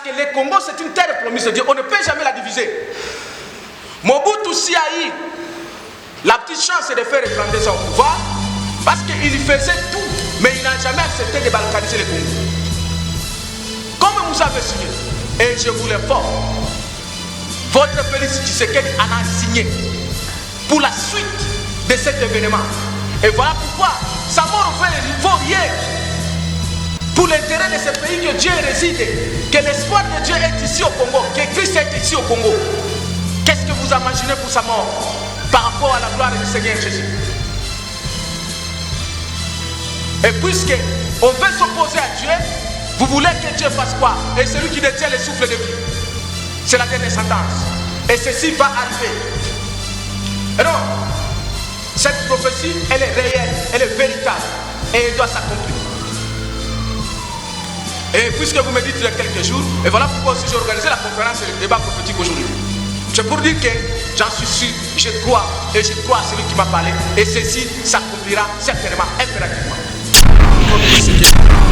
Parce que le Congo, c'est une terre promise de Dieu. On ne peut jamais la diviser. Mobutu Sia a eu la petite chance de faire étreindre son pouvoir parce qu'il faisait tout, mais il n'a jamais accepté de balkaniser le Congo. Comme vous avez signé, et je vous l'informe, votre Félix Tshisekedi en a signé pour la suite de cet événement. Et voilà pourquoi sa mort ne vaut rien pour l'intérêt de ce pays que Dieu réside, que l'espoir de Dieu est ici au Congo, que Christ est ici au Congo. Qu'est-ce que vous imaginez pour sa mort par rapport à la gloire du Seigneur Jésus? Et puisque on veut s'opposer à Dieu, vous voulez que Dieu fasse quoi? Et celui qui détient le souffle de vie, c'est la dernière sentence. Et ceci va arriver. Et donc, cette prophétie, elle est réelle, elle est véritable. Et elle doit s'accomplir. Et puisque vous me dites il y a quelques jours, et voilà pourquoi aussi j'ai organisé la conférence et le débat prophétique aujourd'hui. C'est pour dire que j'en suis sûr, je crois, et je crois à celui qui m'a parlé. Et ceci s'accomplira certainement, impérativement.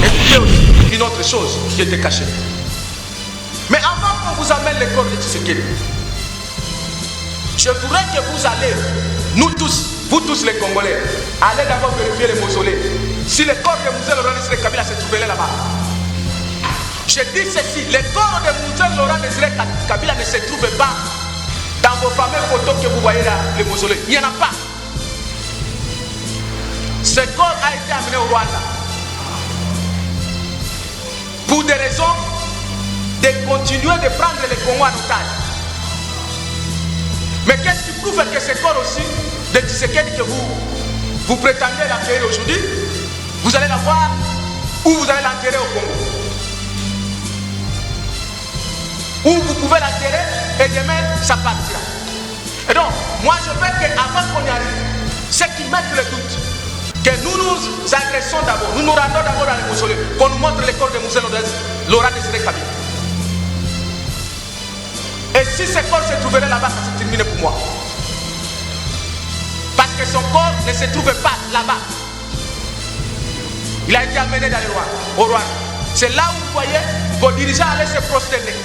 Écoutez aussi une autre chose qui était cachée. Mais avant qu'on vous amène le corps de Tshisekedi, je voudrais que vous allez, nous tous, vous tous les Congolais, allez d'abord vérifier les mausolées. Si le corps de Moussé Laurent Désiré Kabila se trouvait là-bas. Je dis ceci, le corps de Moussé Laurent Désiré Kabila ne se trouve pas dans vos fameuses photos que vous voyez là, les mausolées. Il n'y en a pas. Ce corps a été amené au Rwanda pour des raisons de continuer de prendre les Congos en otage. Mais qu'est-ce qui prouve que ce corps aussi de Tshisekedi que vous prétendez l'acquérir aujourd'hui, vous allez l'avoir ou vous allez l'enterrer au Congo? Ou vous pouvez l'enterrer et demain ça partira. Et donc, moi je veux qu'avant qu'on y arrive, ceux qui mettent le doute, que nous nous agressons d'abord, nous nous rendons d'abord dans les mausolées, qu'on nous montre le corps de Moussé Laurent Désiré Kabila. Et si ce corps se trouverait là-bas, ça se termine pour moi. Parce que son corps ne se trouve pas là-bas. Il a été amené dans le Rwanda, au Rwanda. C'est là où vous voyez vos dirigeants allaient se prosterner.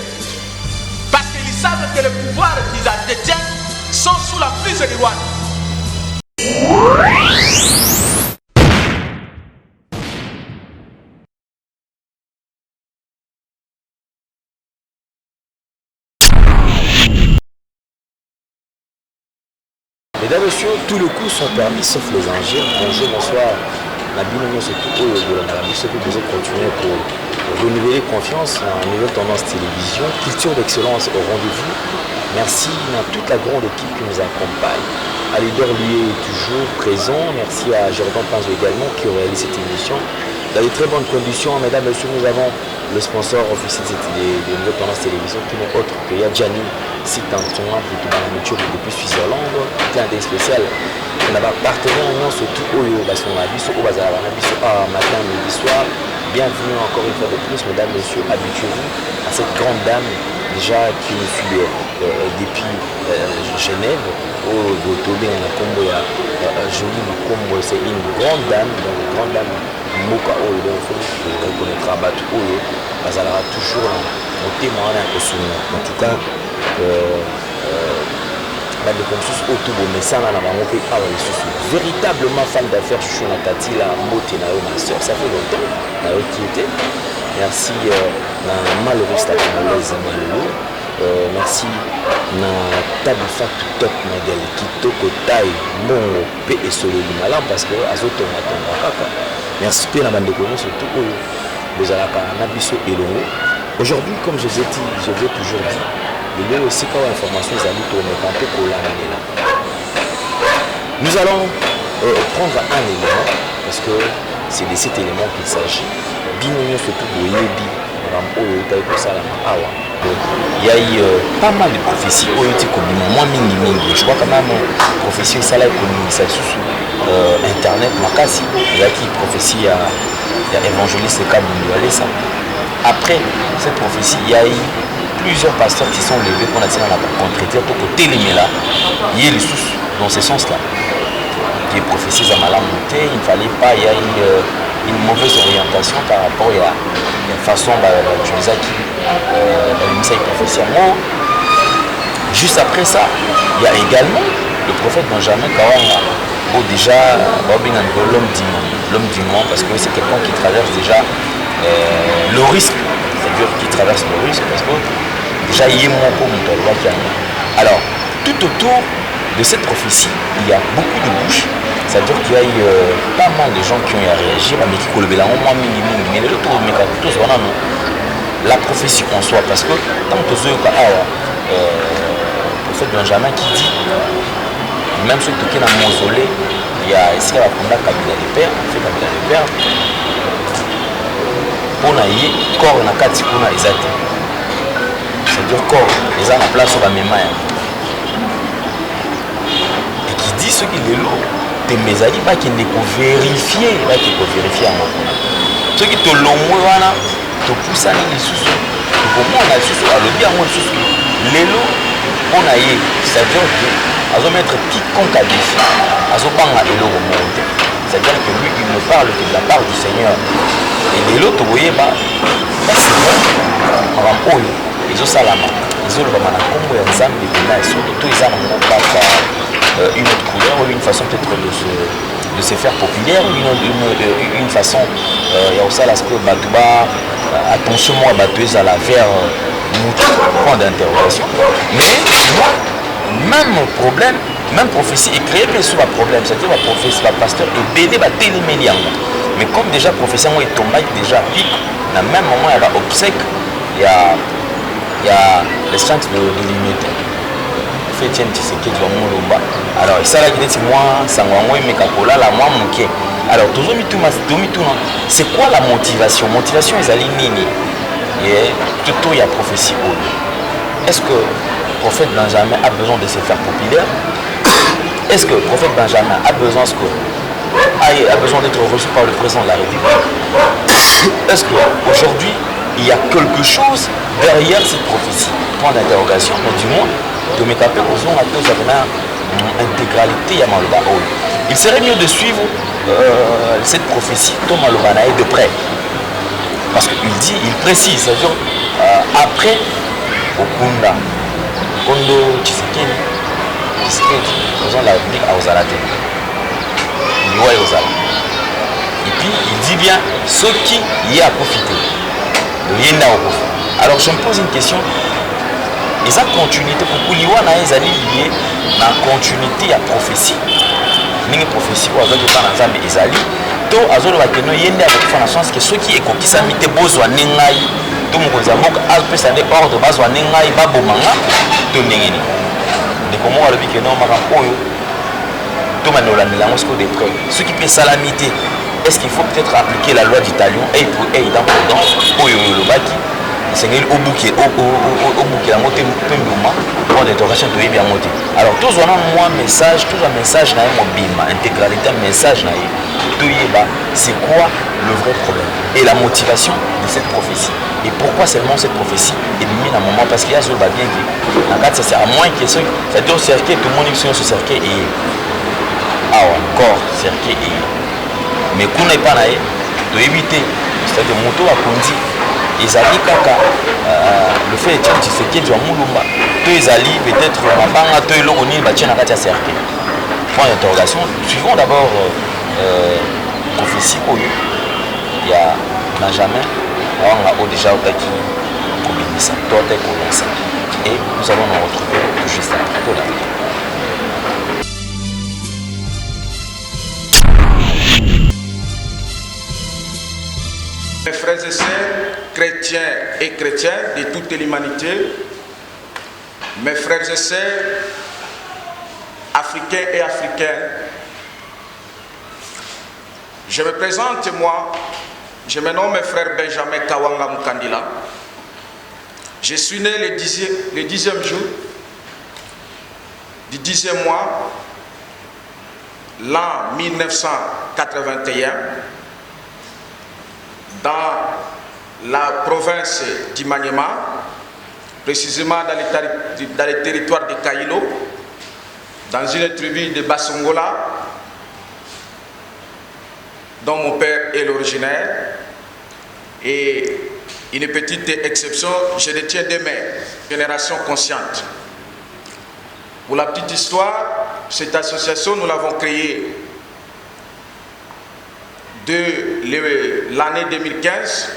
Parce qu'ils savent que le pouvoir qu'ils détiennent sont sous la prise du Rwanda. Mesdames et messieurs, tous les coups sont permis sauf les injures. Bonjour, bonsoir. Nabino, c'est tout de la mission que vous continuez pour renouveler confiance en nouvelle tendance télévision, culture d'excellence au rendez-vous. Merci à toute la grande équipe qui nous accompagne. À leader lui est toujours présent. Merci à Jordan Panzo également qui réalise cette émission. Dans de très bonnes conditions, mesdames et messieurs, nous avons le sponsor officiel de nouvelle tendance télévision qui n'est autre que Yadjani, site international pour tout le monde depuis Suisse-Hollande. Clin d'œil spécial. On a un partenaire, surtout Oyo, parce qu'on a vu ce Bazar, on a vu ce matin, midi, soir. Bienvenue encore une fois de plus, mesdames et messieurs, habituez-vous à cette grande dame déjà qui nous suit depuis Genève. Au Tobé, on a combo Jolie Makombo, c'est une grande dame, Moka Oyo, donc il faut reconnaître Abat Oyo, Bazar toujours au témoin un souvenir. En tout cas, véritablement fan d'affaires Chouchou Natati, la Moté Nao, ma soeur, ça fait longtemps, Nao qui était. Merci na malheureuse la congolaise Malolo. Merci na Tabifa Top Model Kitoko Tai Mon P et Solo Malam parce que Azoto Matonga Kaka. Merci P na Bandeko surtout vous allez pas Nabiso et Longo. Aujourd'hui, comme je vous ai dit, je vous ai toujours dit, il y a aussi quand l'information est allée tourner un peu pour l'année là. Nous allons prendre un élément parce que c'est de cet élément qu'il s'agit. Binonio surtout de Yebi, il y a eu pas mal de prophéties. Je crois quand même prophétie ça là sur internet. Il y a qui prophétie à évangéliste Kabundu ça. Après cette prophétie, il y a eu plusieurs pasteurs qui sont levés pour la contre-traiter pour que Téléméla y ait les sous dans ce sens-là. Qui est prophétie à Malamouté, il ne fallait pas, il y a eu une mauvaise orientation par rapport à la façon d'utiliser la prophétie. Juste après ça, il y a également le prophète Benjamin Kawanga, déjà l'homme du monde, parce que c'est quelqu'un qui traverse déjà le risque, c'est-à-dire qui traverse le risque, parce que déjà il y a mon alors, tout autour de cette prophétie, il y a beaucoup de bouches, c'est-à-dire qu'il y a eu pas mal de gens qui ont réagi, mais qui ont minimum, mais les autres, la prophétie en soi, parce que tant que le prophète Benjamin qui dit, même ceux qui sont dans le mausolée, il y a ici la Kabila de Père, fait Kabila de Père, pour naïe, corps na kati kuna ezate. C'est-à-dire corps, ils ont la place sur la mémoire. Et qui dit ce qu'il est là, tes mésali, pas qu'il ne peut vérifier, pas qu'il peut vérifier à moi. Ce qui te l'ont te pousse à aller sous ce. Pour moi, on a sous ce, à l'objet à moi sous ce. L'élo, on a eu, c'est-à-dire que, à mettre quiconque à défi, à banga l'élo remonter. C'est-à-dire que lui, il me parle de la part du Seigneur. Et l'élo, tu voyais, est-ce que, ils ont salama, ils ont le vraiment combo et ensemble de là et surtout ils ont une autre couleur ou une façon peut-être de se faire populaire, une façon il y a aussi l'aspect batouba, attention moi batteuse à la vers point d'interrogation. Mais même problème, même prophétie est créée mais sous le problème, c'est-à-dire la prophétie, le pasteur est béni à télémélier. Mais comme déjà prophétie est tombée déjà pique, à même moment il y a l'obsèque, il y a les chances de l'immunité. Fait tiens tu sais que tu vas mourir. Alors ça là qui dit moi ça va moi mais kakola la moi manqué. Alors toujours mi tout c'est quoi la motivation? Motivation ils allaient nini. Et tout il y a prophétie. Est-ce que le prophète Benjamin a besoin de se faire populaire? Est-ce que le prophète Benjamin a besoin d'être reçu par le président de la République? Est-ce qu'aujourd'hui il y a quelque chose derrière cette prophétie? Point d'interrogation, mais du moins, de mes capés, intégralité à Maloba. Il serait mieux de suivre cette prophétie de près. Parce qu'il dit, il précise, c'est-à-dire après Okunda, Kondo Tshisekedi, faisant la République à Ozalate. Et puis il dit bien, ceux qui y a profité. Alors je me pose une question. Ils ont continuité pour Kouliwana, ils allaient lier la continuité à prophétie. Une prophétie où ils ont dit ils allaient. To azolo bakeno yende avec la chance que ceux qui écoutent ça mité besoin n'engai. To mon zamok alpe ça des ordre besoin n'engai babo manga to n'engeni. De comment on a vu que non marapoyo. To manola n'lango ce que des preuves. Ceux qui paient salamité. Est-ce qu'il faut peut-être appliquer la loi du talion et pour et dans le baki c'est au bouquet la montée pour l'interrogation de bien monter. Alors tous on a un message, tout un message na bima intégralité message na tout c'est quoi le vrai problème et la motivation de cette prophétie et pourquoi seulement cette prophétie est mise à un moment parce qu'il y a sur bien dit en fait ça sert à moins que c'est-à-dire cercle tout le monde sur ce cercle et encore cercle et mais qu'on n'est pas là de éviter c'est-à-dire moto à conduire ils allaient kaka le fait que tu sais qu'il y a moulumba tous ils allaient peut-être mabanga tous ils l'ont bah tiens à cercle point d'interrogation suivons d'abord prophétie il y a Benjamin on a déjà qui communisa toi t'es commencé et nous allons nous retrouver tout juste après là. Mes frères et sœurs, chrétiens et chrétiennes de toute l'humanité, mes frères et sœurs, africains et africaines, je me présente moi, je me nomme frère Benjamin Kawanga Mukandila. Je suis né le 10e jour du 10e mois, l'an 1981, dans la province d'Imaniema, précisément dans le territoire de Kailo, dans une tribu de Bassongola, dont mon père est l'originaire. Et une petite exception, je détiens des mères, génération consciente. Pour la petite histoire, cette association, nous l'avons créée de l'année 2015,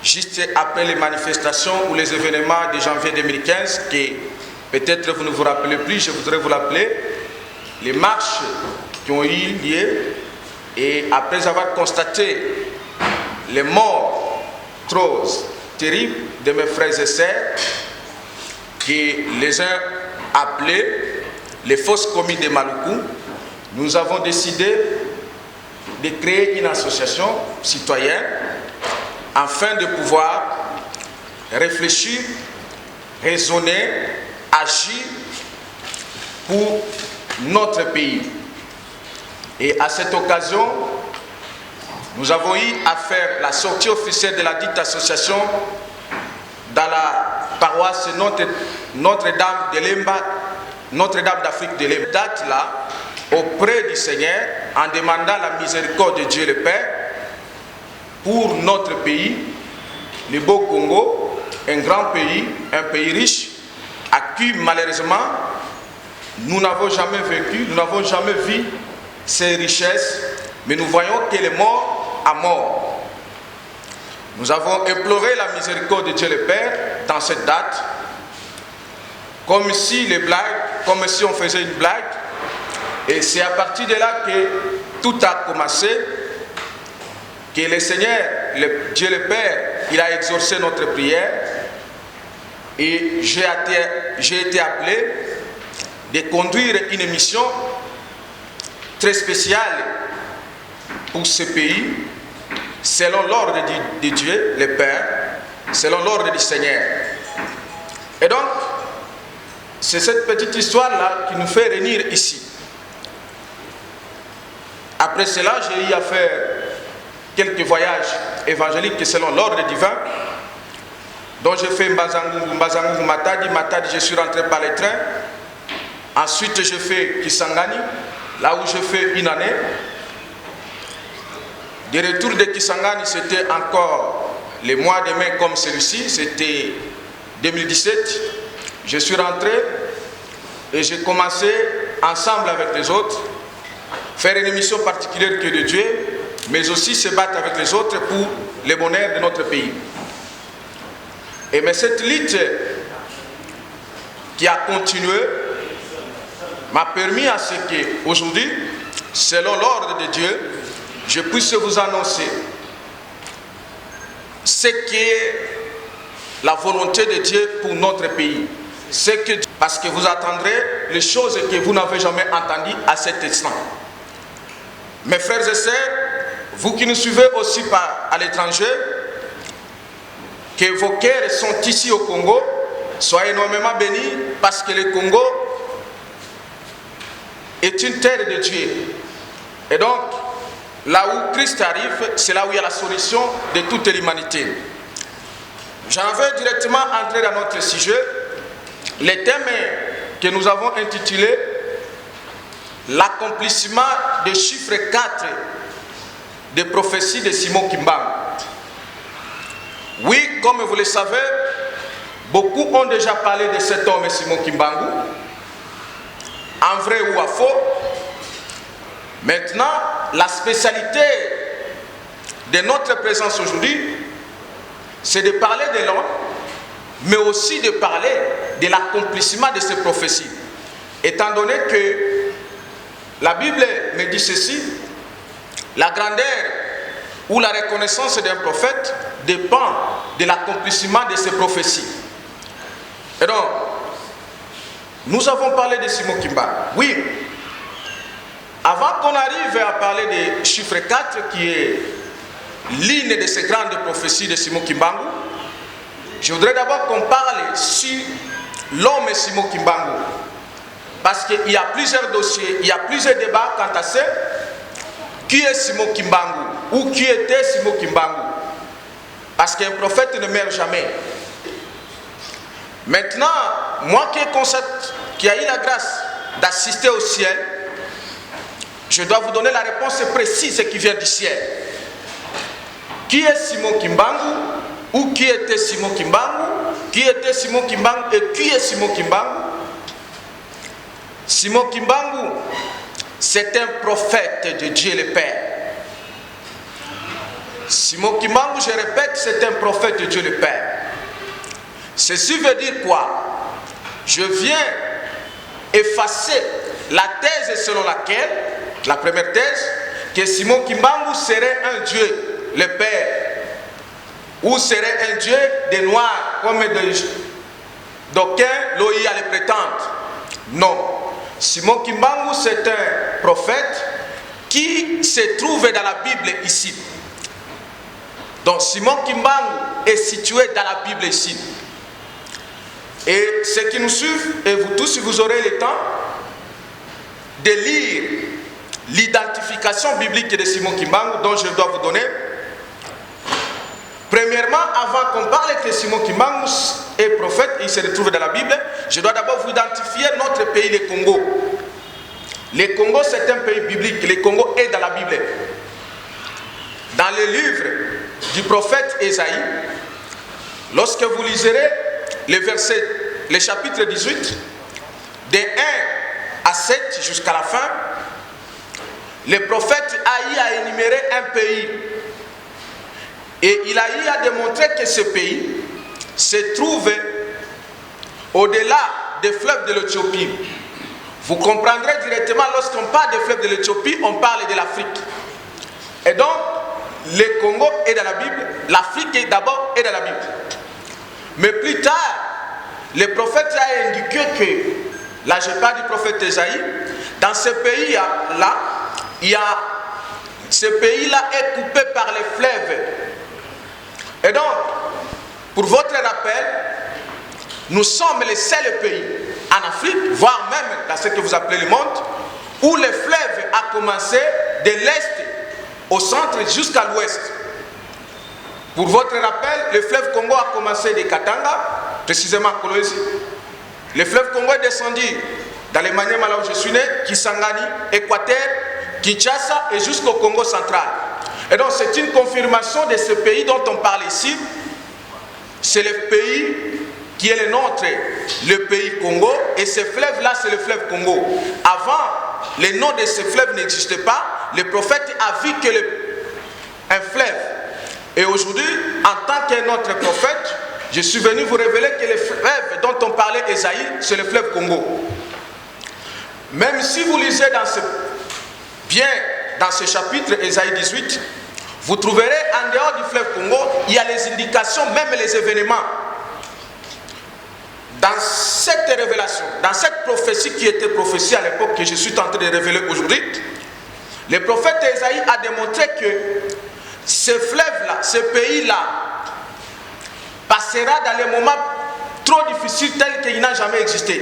juste après les manifestations ou les événements de janvier 2015, qui peut-être vous ne vous rappelez plus, je voudrais vous rappeler, les marches qui ont eu lieu, et après avoir constaté les morts trop terribles de mes frères et sœurs, qui les uns appelaient les fosses communes de Maluku, nous avons décidé de créer une association citoyenne afin de pouvoir réfléchir, raisonner, agir pour notre pays. Et à cette occasion, nous avons eu à faire la sortie officielle de la dite association dans la paroisse Notre-Dame de Lemba, Notre-Dame d'Afrique de Lemba. Date là, auprès du Seigneur, en demandant la miséricorde de Dieu le Père pour notre pays, le beau Congo, un grand pays, un pays riche, à qui malheureusement nous n'avons jamais vécu, nous n'avons jamais vu ces richesses, mais nous voyons qu'elle est morte à mort. Nous avons imploré la miséricorde de Dieu le Père dans cette date, comme si on faisait une blague, et c'est à partir de là que tout a commencé, que le Seigneur, Dieu le Père, il a exaucé notre prière, et j'ai été appelé de conduire une mission très spéciale pour ce pays, selon l'ordre de Dieu, le Père, selon l'ordre du Seigneur. Et donc, c'est cette petite histoire-là qui nous fait réunir ici. Après cela, j'ai eu à faire quelques voyages évangéliques selon l'ordre divin, dont j'ai fait Mbazangu, Matadi, je suis rentré par les trains. Ensuite, j'ai fait Kisangani, là où j'ai fait une année. De retour de Kisangani, c'était encore les mois de mai comme celui-ci, c'était 2017. Je suis rentré et j'ai commencé ensemble avec les autres, faire une mission particulière que de Dieu, mais aussi se battre avec les autres pour le bonheur de notre pays. Et mais cette lutte qui a continué m'a permis à ce qu'aujourd'hui, selon l'ordre de Dieu, je puisse vous annoncer ce qu'est la volonté de Dieu pour notre pays. Parce que vous attendrez les choses que vous n'avez jamais entendues à cet instant. Mes frères et sœurs, vous qui nous suivez aussi à l'étranger, que vos cœurs sont ici au Congo, soyez énormément bénis parce que le Congo est une terre de Dieu. Et donc, là où Christ arrive, c'est là où il y a la solution de toute l'humanité. J'en vais directement entrer dans notre sujet. Le thème que nous avons intitulé l'accomplissement des chiffres 4 des prophéties de Simon Kimbangu. Oui, comme vous le savez, beaucoup ont déjà parlé de cet homme Simon Kimbangu, en vrai ou à faux. Maintenant, la spécialité de notre présence aujourd'hui, c'est de parler de l'homme, mais aussi de parler de l'accomplissement de ces prophéties. Étant donné que la Bible me dit ceci, la grandeur ou la reconnaissance d'un prophète dépend de l'accomplissement de ses prophéties. Et donc, nous avons parlé de Simon Kimbangu. Oui, avant qu'on arrive à parler des chiffres 4, qui est l'une de ces grandes prophéties de Simon Kimbangu, je voudrais d'abord qu'on parle sur l'homme Simon Kimbangu. Parce qu'il y a plusieurs dossiers, il y a plusieurs débats quant à ça. Qui est Simon Kimbangu? Ou qui était Simon Kimbangu? Parce qu'un prophète ne meurt jamais. Maintenant, moi qui a eu la grâce d'assister au ciel, je dois vous donner la réponse précise qui vient du ciel. Qui est Simon Kimbangu? Ou qui était Simon Kimbangu? Qui était Simon Kimbangu et qui est Simon Kimbangu? Simon Kimbangu, c'est un prophète de Dieu le Père. Simon Kimbangu, je répète, c'est un prophète de Dieu le Père. Ceci veut dire quoi? Je viens effacer la thèse selon laquelle, la première thèse, que Simon Kimbangu serait un Dieu, le Père, ou serait un Dieu des Noirs, comme d'aucuns l'ont à le prétendre. Non. Simon Kimbangu, c'est un prophète qui se trouve dans la Bible ici. Donc Simon Kimbangu est situé dans la Bible ici. Et ceux qui nous suivent, et vous tous, si vous aurez le temps, de lire l'identification biblique de Simon Kimbangu dont je dois vous donner. Premièrement, avant qu'on parle que Simon Kimbangu est prophète, il se retrouve dans la Bible, je dois d'abord vous identifier notre pays, le Congo. Le Congo, c'est un pays biblique. Le Congo est dans la Bible. Dans le livre du prophète Ésaïe, lorsque vous liserez le chapitre 18, de 1 à 7 jusqu'à la fin, le prophète a énuméré un pays. Et il a eu à démontrer que ce pays se trouve au-delà des fleuves de l'Éthiopie. Vous comprendrez directement, lorsqu'on parle des fleuves de l'Éthiopie, on parle de l'Afrique. Et donc, le Congo est dans la Bible, l'Afrique d'abord est dans la Bible. Mais plus tard, le prophète a indiqué que, là je parle du prophète Ésaïe, dans ce pays-là, ce pays-là est coupé par les fleuves. Et donc, pour votre rappel, nous sommes les seuls pays en Afrique, voire même dans ce que vous appelez le monde, où le fleuve a commencé de l'est au centre jusqu'à l'ouest. Pour votre rappel, le fleuve Congo a commencé de Katanga, précisément à Kolwezi. Le fleuve Congo est descendu dans les Maniema, là où je suis né, Kisangani, Équateur, Kinshasa et jusqu'au Congo central. Et donc c'est une confirmation de ce pays dont on parle ici. C'est le pays qui est le nôtre, le pays Congo. Et ce fleuve-là, c'est le fleuve Congo. Avant, le nom de ce fleuve n'existait pas. Le prophète a vu que un fleuve. Et aujourd'hui, en tant qu'un autre prophète, je suis venu vous révéler que le fleuve dont on parlait Ésaïe, c'est le fleuve Congo. Même si vous lisez dans ce chapitre, Ésaïe 18, vous trouverez en dehors du fleuve Congo, il y a les indications, même les événements. Dans cette révélation, dans cette prophétie qui était prophétie à l'époque, que je suis tenté de révéler aujourd'hui, le prophète Ésaïe a démontré que ce fleuve-là, ce pays-là, passera dans les moments trop difficiles tels qu'il n'a jamais existé.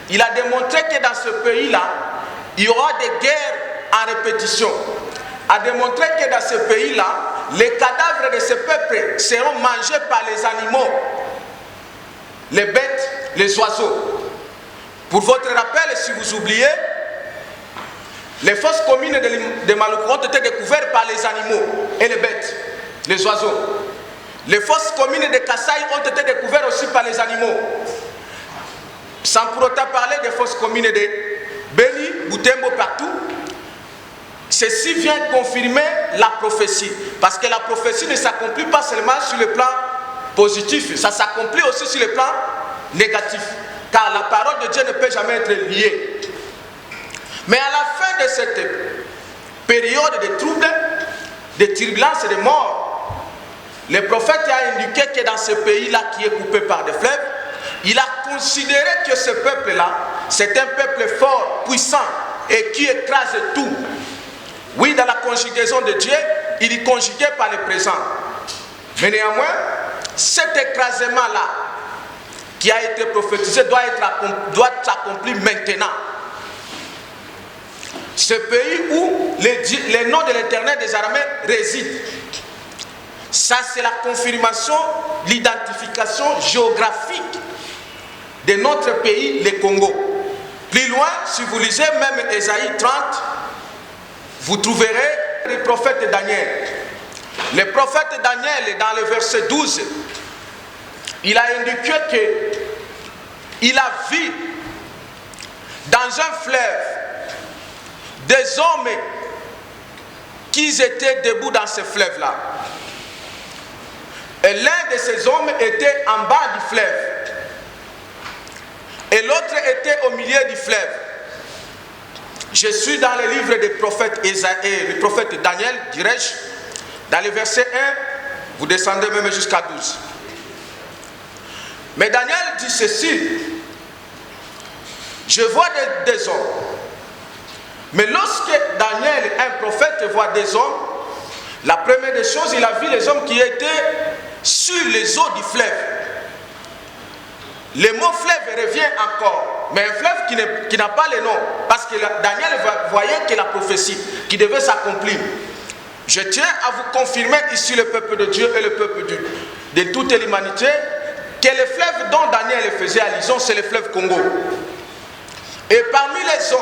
Il a démontré que dans ce pays-là, il y aura des guerres en répétition. A démontré que dans ce pays-là, les cadavres de ce peuple seront mangés par les animaux, les bêtes, les oiseaux. Pour votre rappel, si vous oubliez, les fosses communes de Maluku ont été découvertes par les animaux et les bêtes, les oiseaux. Les fosses communes de Kasaï ont été découvertes aussi par les animaux. Sans pour autant parler des fosses communes de Beni, Butembo, partout. Ceci vient confirmer la prophétie. Parce que la prophétie ne s'accomplit pas seulement sur le plan positif, ça s'accomplit aussi sur le plan négatif. Car la parole de Dieu ne peut jamais être liée. Mais à la fin de cette période de troubles, de turbulences et de morts, le prophète a indiqué que dans ce pays-là qui est coupé par des fleuves, il a considéré que ce peuple-là, c'est un peuple fort, puissant et qui écrase tout. Oui, dans la conjugaison de Dieu, il est conjugué par le présent. Mais néanmoins, cet écrasement-là qui a été prophétisé doit être accompli maintenant. Ce pays où les noms de l'Éternel des armées résident. Ça, c'est la confirmation, l'identification géographique de notre pays, le Congo. Plus loin, si vous lisez même Ésaïe 30, vous trouverez le prophète Daniel. Le prophète Daniel, dans le verset 12, il a indiqué qu'il a vu dans un fleuve des hommes qui étaient debout dans ce fleuve-là. Et l'un de ces hommes était en bas du fleuve. Et l'autre était au milieu du fleuve. Je suis dans le livre des prophètes Isaïe, le prophète Daniel, dirais-je, dans le verset 1, vous descendez même jusqu'à 12. Mais Daniel dit ceci: je vois des hommes. Mais lorsque Daniel, un prophète, voit des hommes, la première des choses, il a vu les hommes qui étaient sur les eaux du fleuve. Le mot fleuve revient encore, mais un fleuve qui n'a pas le nom, parce que Daniel voyait que la prophétie qui devait s'accomplir. Je tiens à vous confirmer ici, le peuple de Dieu et le peuple de toute l'humanité, que le fleuve dont Daniel faisait allusion, c'est le fleuve Congo. Et parmi les hommes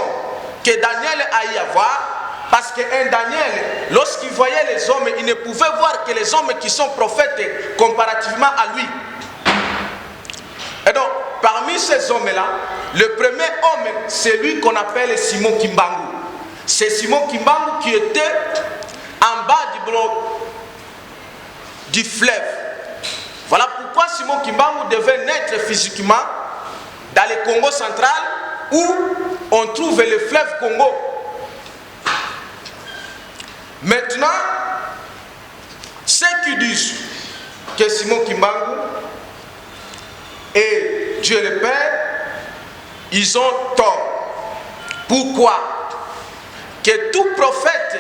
que Daniel a y avoir, parce qu'un Daniel, lorsqu'il voyait les hommes, il ne pouvait voir que les hommes qui sont prophètes comparativement à lui. Et donc, parmi ces hommes-là, le premier homme, c'est lui qu'on appelle Simon Kimbangu. C'est Simon Kimbangu qui était en bas du fleuve. Voilà pourquoi Simon Kimbangu devait naître physiquement dans le Congo central, où on trouve le fleuve Congo. Maintenant, ceux qui disent que Simon Kimbangu et Dieu le Père, ils ont tort. Pourquoi? Que tout prophète,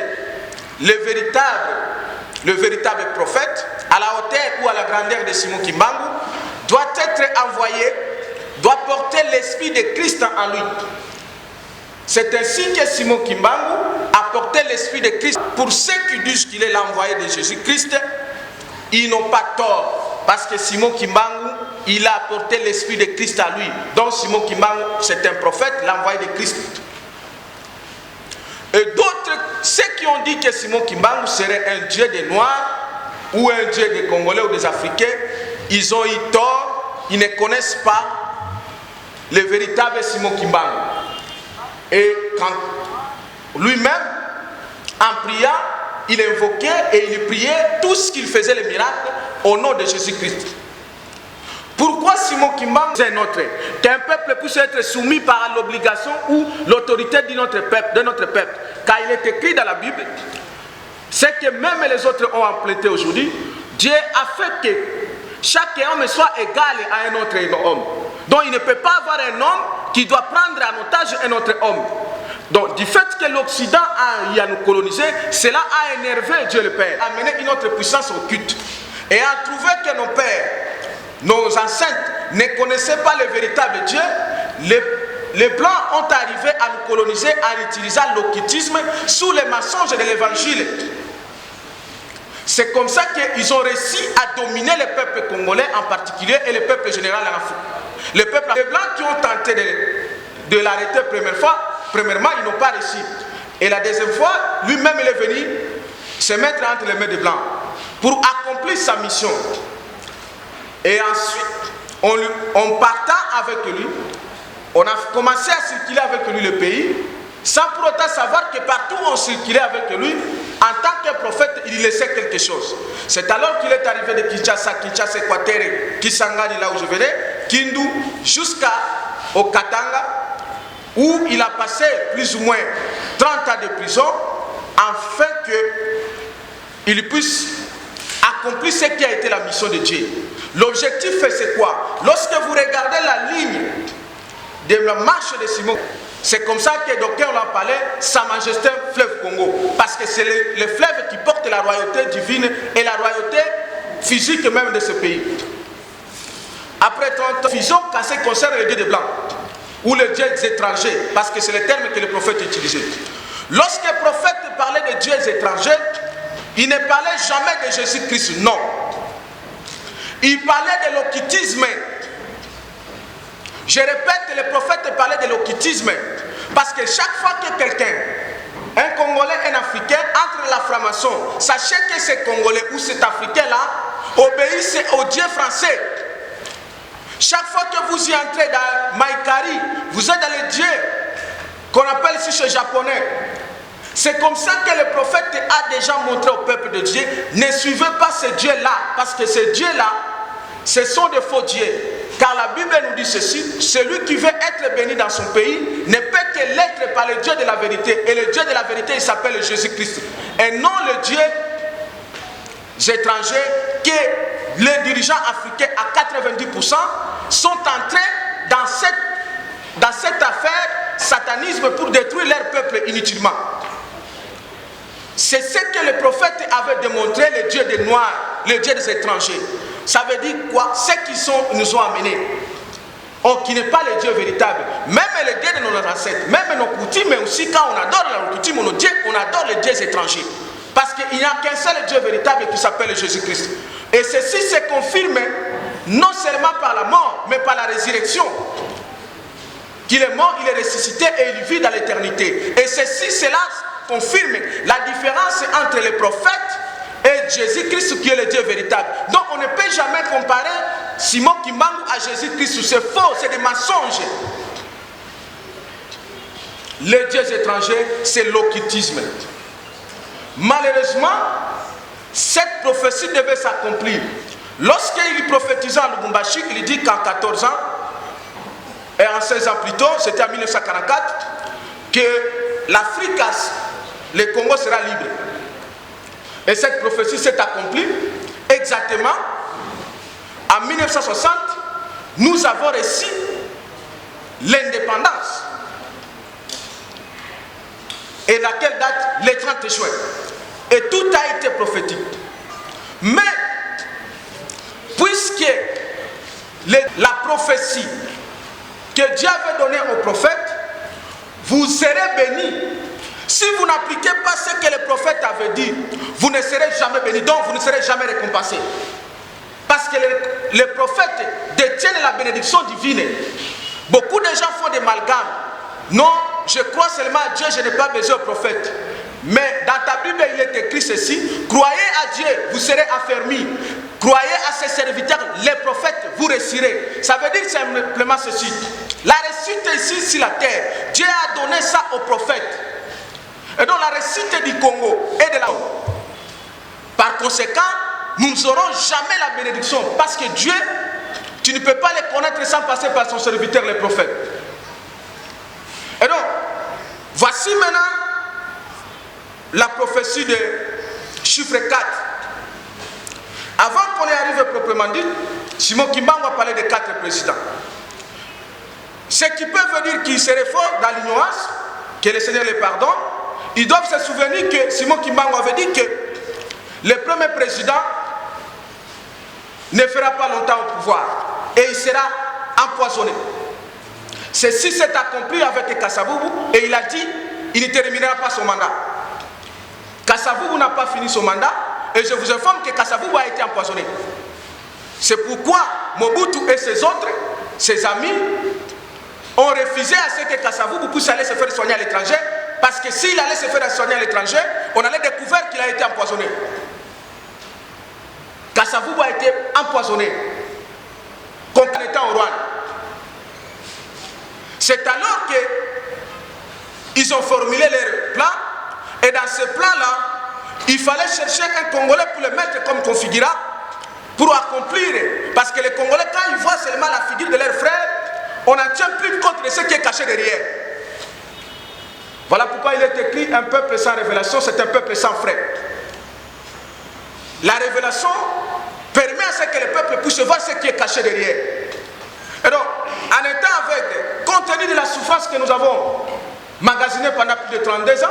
le véritable prophète, à la hauteur ou à la grandeur de Simon Kimbangu, doit être envoyé, doit porter l'esprit de Christ en lui. C'est ainsi que Simon Kimbangu a porté l'esprit de Christ. Pour ceux qui disent qu'il est l'envoyé de Jésus-Christ, ils n'ont pas tort. Parce que Simon Kimbangu, il a apporté l'esprit de Christ à lui. Donc Simon Kimbangu, c'est un prophète, l'envoyé de Christ. Et d'autres, ceux qui ont dit que Simon Kimbangu serait un dieu des Noirs, ou un dieu des Congolais ou des Africains, ils ont eu tort, ils ne connaissent pas le véritable Simon Kimbangu. Et quand lui-même, en priant, il invoquait et il priait tout ce qu'il faisait, les miracles, au nom de Jésus-Christ. Pourquoi Simon Kimbangu est notre? Qu'un peuple puisse être soumis par l'obligation ou l'autorité de notre peuple. Car il est écrit dans la Bible, c'est que même les autres ont implémenté aujourd'hui, Dieu a fait que chaque homme soit égal à un autre homme. Donc il ne peut pas avoir un homme qui doit prendre en otage un autre homme. Donc du fait que l'Occident a nous colonisé, cela a énervé Dieu le Père, a amené une autre puissance occulte. Et a trouvé que nos pères, nos ancêtres ne connaissaient pas le véritable Dieu, les Blancs ont arrivé à nous coloniser en utilisant l'occultisme sous les mensonges de l'évangile. C'est comme ça qu'ils ont réussi à dominer le peuple congolais en particulier et le peuple général en Afrique. Les Blancs qui ont tenté de l'arrêter premièrement, ils n'ont pas réussi. Et la deuxième fois, lui-même il est venu se mettre entre les mains des Blancs pour accomplir sa mission. Et ensuite, en partant avec lui, on a commencé à circuler avec lui le pays, sans pour autant savoir que partout où on circulait avec lui, en tant que prophète, il laissait quelque chose. C'est alors qu'il est arrivé de Kinshasa, Équateur, Kisangani, là où je venais, Kindu, jusqu'au Katanga, où il a passé plus ou moins 30 ans de prison, afin qu'il puisse accomplir ce qui a été la mission de Dieu. L'objectif, c'est quoi? Lorsque vous regardez la ligne de la marche de Simon, c'est comme ça que d'aucuns l'ont appelé Sa Majesté Fleuve Congo. Parce que c'est le fleuve qui porte la royauté divine et la royauté physique même de ce pays. Après 30 ans, fusion, quand ça concerne les dieux des Blancs, ou les dieux étrangers, parce que c'est le terme que le prophète utilisait. Lorsque le prophète parlait de dieux étrangers, il ne parlait jamais de Jésus-Christ, non. Il parlait de l'occultisme. Je répète, le prophète parlait de l'occultisme. Parce que chaque fois que quelqu'un un Congolais, un Africain, entre la franc-maçon, sachez que ce Congolais ou cet Africain-là obéissent au Dieu français. Chaque fois que vous y entrez dans Maïkari, vous êtes dans le Dieu qu'on appelle ici chez Japonais. C'est comme ça que le prophète a déjà montré au peuple de Dieu, ne suivez pas ce Dieu-là, parce que ce Dieu-là, ce sont des faux dieux. Car la Bible nous dit ceci, celui qui veut être béni dans son pays ne peut que l'être par le Dieu de la vérité. Et le Dieu de la vérité, il s'appelle Jésus-Christ. Et non le Dieu étranger que les dirigeants africains à 90% sont entrés dans cette affaire satanisme pour détruire leur peuple inutilement. C'est ce que le prophète avait démontré, le Dieu des Noirs, le Dieu des étrangers. Ça veut dire quoi? Ceux qui nous ont amenés, qui n'est pas le Dieu véritable. Même le Dieu de nos ancêtres, même nos coutumes, mais aussi quand on adore la coutume, on adore les dieux étrangers. Parce qu'il n'y a qu'un seul Dieu véritable qui s'appelle Jésus-Christ. Et ceci se confirme non seulement par la mort, mais par la résurrection. Qu'il est mort, il est ressuscité et il vit dans l'éternité. Et cela confirme la différence entre les prophètes et Jésus-Christ qui est le Dieu véritable. Donc on ne peut jamais comparer Simon Kimbangu à Jésus-Christ. C'est faux, c'est des mensonges. Les dieux étrangers, c'est l'occultisme. Malheureusement, cette prophétie devait s'accomplir. Lorsqu'il prophétisa à Lubumbashi, il dit qu'en 14 ans, et en 16 ans plus tôt, c'était en 1944, que l'Afrique, le Congo sera libre. Et cette prophétie s'est accomplie exactement en 1960. Nous avons reçu l'indépendance. Et laquelle date? Le 30 juin. Et tout a été prophétique. Mais, puisque la prophétie que Dieu avait donnée aux prophètes, vous serez bénis. Si vous n'appliquez pas ce que le prophète avait dit, vous ne serez jamais bénis, donc vous ne serez jamais récompensés. Parce que les prophètes détiennent la bénédiction divine. Beaucoup de gens font des amalgames. Non, je crois seulement à Dieu, je n'ai pas besoin au prophète. Mais dans ta Bible, il est écrit ceci: croyez à Dieu, vous serez affermis. Croyez à ses serviteurs, les prophètes, vous réussirez. Ça veut dire simplement ceci: la réussite ici sur la terre, Dieu a donné ça aux prophètes. Et donc la réussite du Congo et de la... Par conséquent, nous n'aurons jamais la bénédiction. Parce que Dieu, tu ne peux pas le connaître sans passer par son serviteur, les prophètes. Et donc, voici maintenant la prophétie de chiffre 4. Avant qu'on y arrive proprement dit, Simon Kimbangu a parlé de 4 présidents. Ce qui peut dire qu'ils seraient forts dans l'ignorance, que le Seigneur les pardonne. Ils doivent se souvenir que Simon Kimbangu avait dit que le premier président ne fera pas longtemps au pouvoir et il sera empoisonné. Ceci s'est accompli avec Kasavubu et il a dit il ne terminera pas son mandat. Kasavubu n'a pas fini son mandat et je vous informe que Kasavubu a été empoisonné. C'est pourquoi Mobutu et ses autres, ses amis, ont refusé à ce que Kasavubu puisse aller se faire soigner à l'étranger. Parce que s'il allait se faire soigner à l'étranger, on allait découvrir qu'il a été empoisonné. Kasavubu a été empoisonné quand il était en Rwanda. C'est alors qu'ils ont formulé leur plan. Et dans ce plan-là, il fallait chercher un Congolais pour le mettre comme configurant pour accomplir. Parce que les Congolais, quand ils voient seulement la figure de leur frère, on n'en tient plus compte de ce qui est caché derrière. Voilà pourquoi il est écrit: un peuple sans révélation, c'est un peuple sans frère. La révélation permet à ce que le peuple puisse voir ce qui est caché derrière. Et donc, en étant aveugle, compte tenu de la souffrance que nous avons magasinée pendant plus de 32 ans,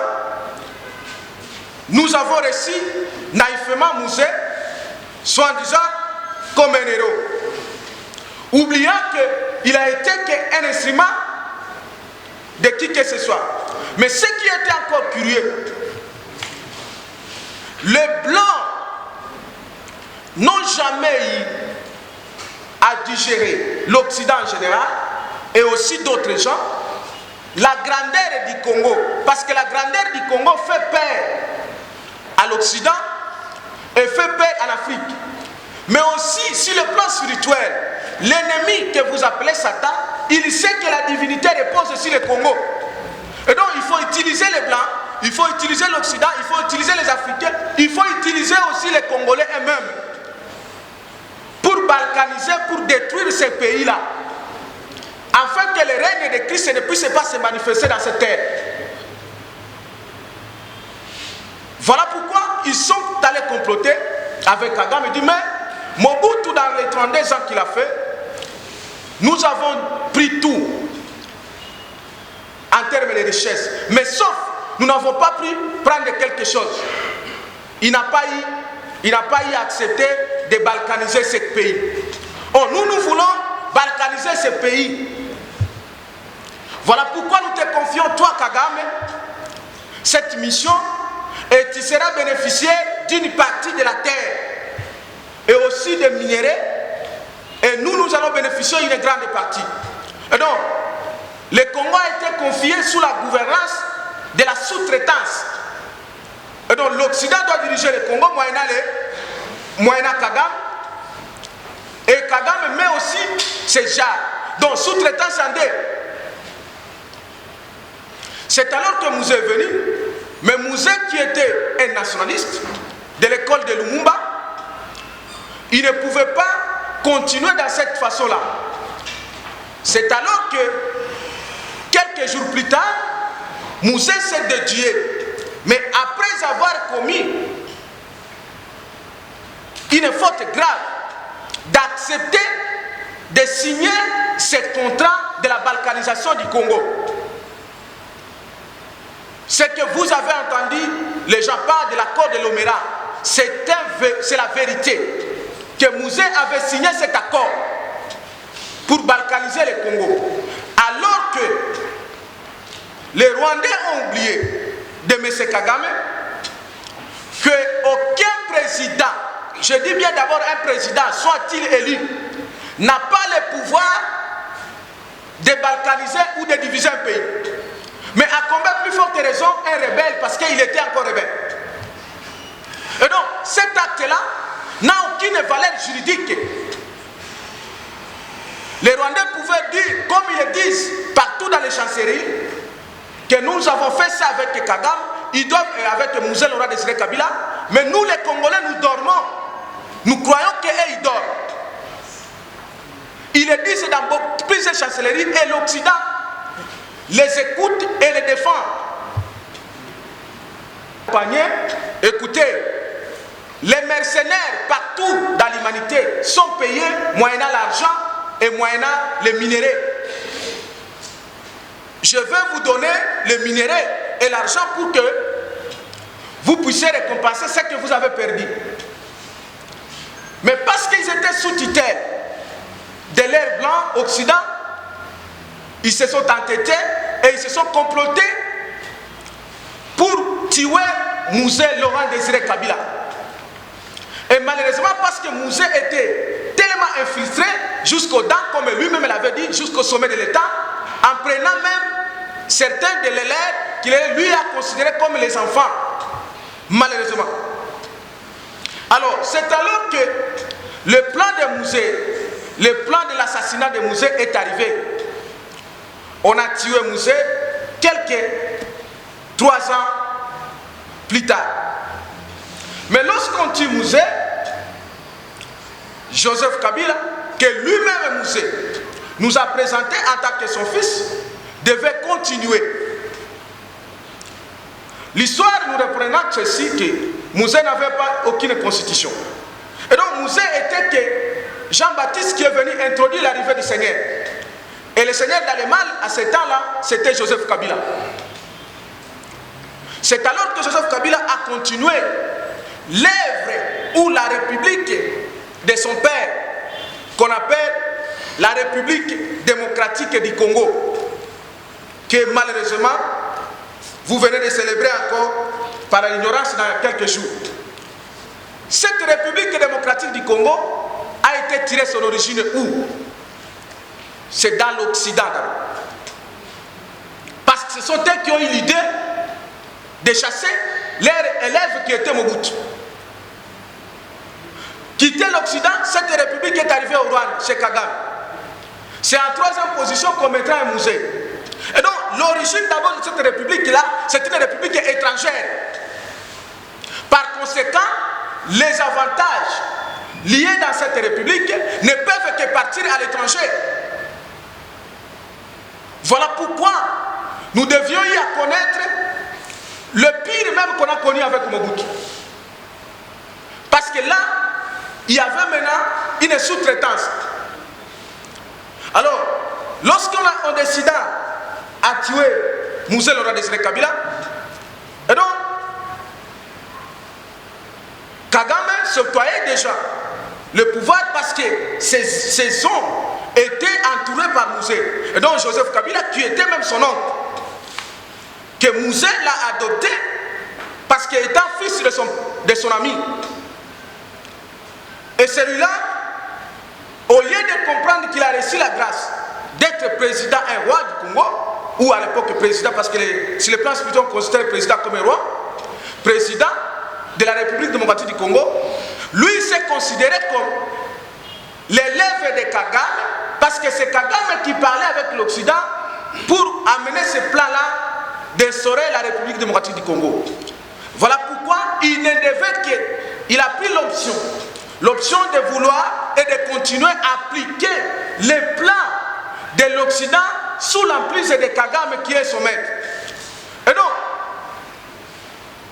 nous avons reçu naïvement Mouzé, soi-disant comme un héros, oubliant qu'il a été qu'un instrument de qui que ce soit. Mais ce qui était encore curieux, les Blancs n'ont jamais eu à digérer l'Occident en général et aussi d'autres gens la grandeur du Congo, parce que la grandeur du Congo fait peur à l'Occident et fait peur à l'Afrique. Mais aussi, sur le plan spirituel, l'ennemi que vous appelez Satan, il sait que la divinité repose sur le Congo. Et donc, il faut utiliser les Blancs, il faut utiliser l'Occident, il faut utiliser les Africains, il faut utiliser aussi les Congolais eux-mêmes pour balkaniser, pour détruire ces pays-là, afin que le règne de Christ ne puisse pas se manifester dans cette terre. Voilà pourquoi ils sont allés comploter avec Kagame. Il dit, mais Mobutu, dans les 32 ans qu'il a fait, nous avons pris tout en termes de richesse. Mais sauf, nous n'avons pas pu prendre quelque chose. Il n'a pas eu à accepter de balkaniser ce pays. Oh, nous voulons balkaniser ce pays. Voilà pourquoi nous te confions, toi Kagame, cette mission, et tu seras bénéficiaire d'une partie de la terre et aussi des minéraux, et nous allons bénéficier d'une grande partie. Et donc, le Congo a été confié sous la gouvernance de la sous-traitance. Et donc, l'Occident doit diriger le Congo, moyennant Kagame, et Kagame met aussi ses jars. Donc, sous-traitance en deux. C'est alors que Mouzé est venu, mais Mouzé qui était un nationaliste de l'école de Lumumba, il ne pouvait pas continuer dans cette façon-là. C'est alors que, quelques jours plus tard, Mouzé s'est dédié. Mais après avoir commis une faute grave, d'accepter de signer ce contrat de la balkanisation du Congo. Ce que vous avez entendu, les gens parlent de l'accord de l'Omera, c'est la vérité. Que Mouzé avait signé cet accord pour balkaniser le Congo. Alors que les Rwandais ont oublié de M. Kagame qu'aucun président, je dis bien d'abord un président, soit-il élu, n'a pas le pouvoir de balkaniser ou de diviser un pays. Mais à combien plus forte raison un rebelle, parce qu'il était encore rebelle. Et donc cet acte-là n'a aucune valeur juridique. Les Rwandais pouvaient dire, comme ils le disent partout dans les chancelleries, que nous avons fait ça avec Kagame, ils doivent, avec Mouzé Laurent Désiré Kabila, mais nous les Congolais, nous dormons. Nous croyons qu'eux, ils dorment. Ils le disent dans plusieurs chancelleries et l'Occident les écoute et les défend. Écoutez, les mercenaires partout dans l'humanité sont payés moyennant l'argent et moyennant les minéraux. Je vais vous donner les minéraux et l'argent pour que vous puissiez récompenser ce que vous avez perdu. Mais parce qu'ils étaient sous tutelle de l'ère blanc occident, ils se sont entêtés et ils se sont complotés pour tuer Mouzé Laurent Désiré Kabila. Et malheureusement, parce que Mouzé était tellement infiltré jusqu'aux dents, comme lui-même l'avait dit, jusqu'au sommet de l'État, en prenant même certains de l'élève qu'il lui a considérés comme les enfants. Malheureusement. Alors, c'est alors que le plan de Mouzé, le plan de l'assassinat de Mouzé est arrivé. On a tué Mouzé quelques 3 ans plus tard. Mais lorsqu'on tue Mouzé, Joseph Kabila, que lui-même Mouzé nous a présenté en tant que son fils, devait continuer. L'histoire nous reprenant ceci que Mouzé n'avait pas aucune constitution. Et donc Mouzé était que Jean-Baptiste qui est venu introduire l'arrivée du Seigneur. Et le Seigneur dans le mal, à ce temps-là, c'était Joseph Kabila. C'est alors que Joseph Kabila a continué l'œuvre ou la République de son père, qu'on appelle la République démocratique du Congo, que malheureusement, vous venez de célébrer encore par l'ignorance dans quelques jours. Cette République démocratique du Congo a été tirée son origine où? C'est dans l'Occident. que ce sont eux qui ont eu l'idée de chasser leurs élèves qui étaient Mobutu. Quitter l'Occident, cette république est arrivée au Rwanda, chez Kagame. C'est en troisième position qu'on mettra un musée. Et donc, l'origine d'abord de cette république-là, c'est une république étrangère. Par conséquent, les avantages liés dans cette république ne peuvent que partir à l'étranger. Voilà pourquoi nous devions y connaître le pire même qu'on a connu avec Mobutu. Parce que là, il y avait maintenant une sous-traitance. Alors, lorsqu'on décida à tuer Moussé Laurent Désiré Kabila, et donc, Kagame s'octroyait déjà le pouvoir parce que ses hommes étaient entourés par Moussé. Et donc, Joseph Kabila, qui était même son oncle, que Moussé l'a adopté parce qu'il était fils de son ami. Et celui-là, au lieu de comprendre qu'il a reçu la grâce d'être président, un roi du Congo, ou à l'époque président, parce que sur le plan spirituel, on considère le président comme un roi, président de la République démocratique du Congo, lui s'est considéré comme l'élève de Kagame, parce que c'est Kagame qui parlait avec l'Occident pour amener ce plan-là d'instaurer la République démocratique du Congo. Voilà pourquoi il ne devait qu'il a pris l'option de vouloir et de continuer à appliquer les plans de l'Occident sous l'emprise de Kagame qui est son maître. Et donc,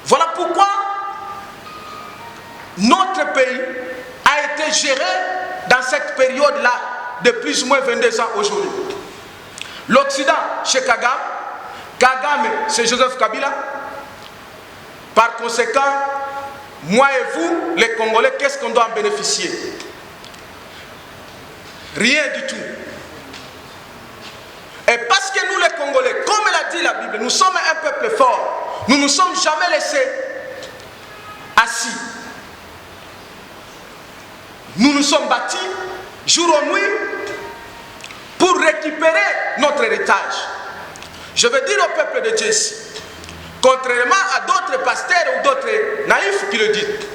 voilà pourquoi notre pays a été géré dans cette période-là de plus ou moins 22 ans aujourd'hui. L'Occident chez Kagame, Kagame c'est Joseph Kabila. Par conséquent, moi et vous, les Congolais, qu'est-ce qu'on doit en bénéficier? Rien du tout. Et parce que nous, les Congolais, comme l'a dit la Bible, nous sommes un peuple fort. Nous ne nous sommes jamais laissés assis. Nous nous sommes bâtis jour et nuit pour récupérer notre héritage. Je veux dire au peuple de Dieu ici, contrairement à d'autres pasteurs ou d'autres naïfs qui le disent,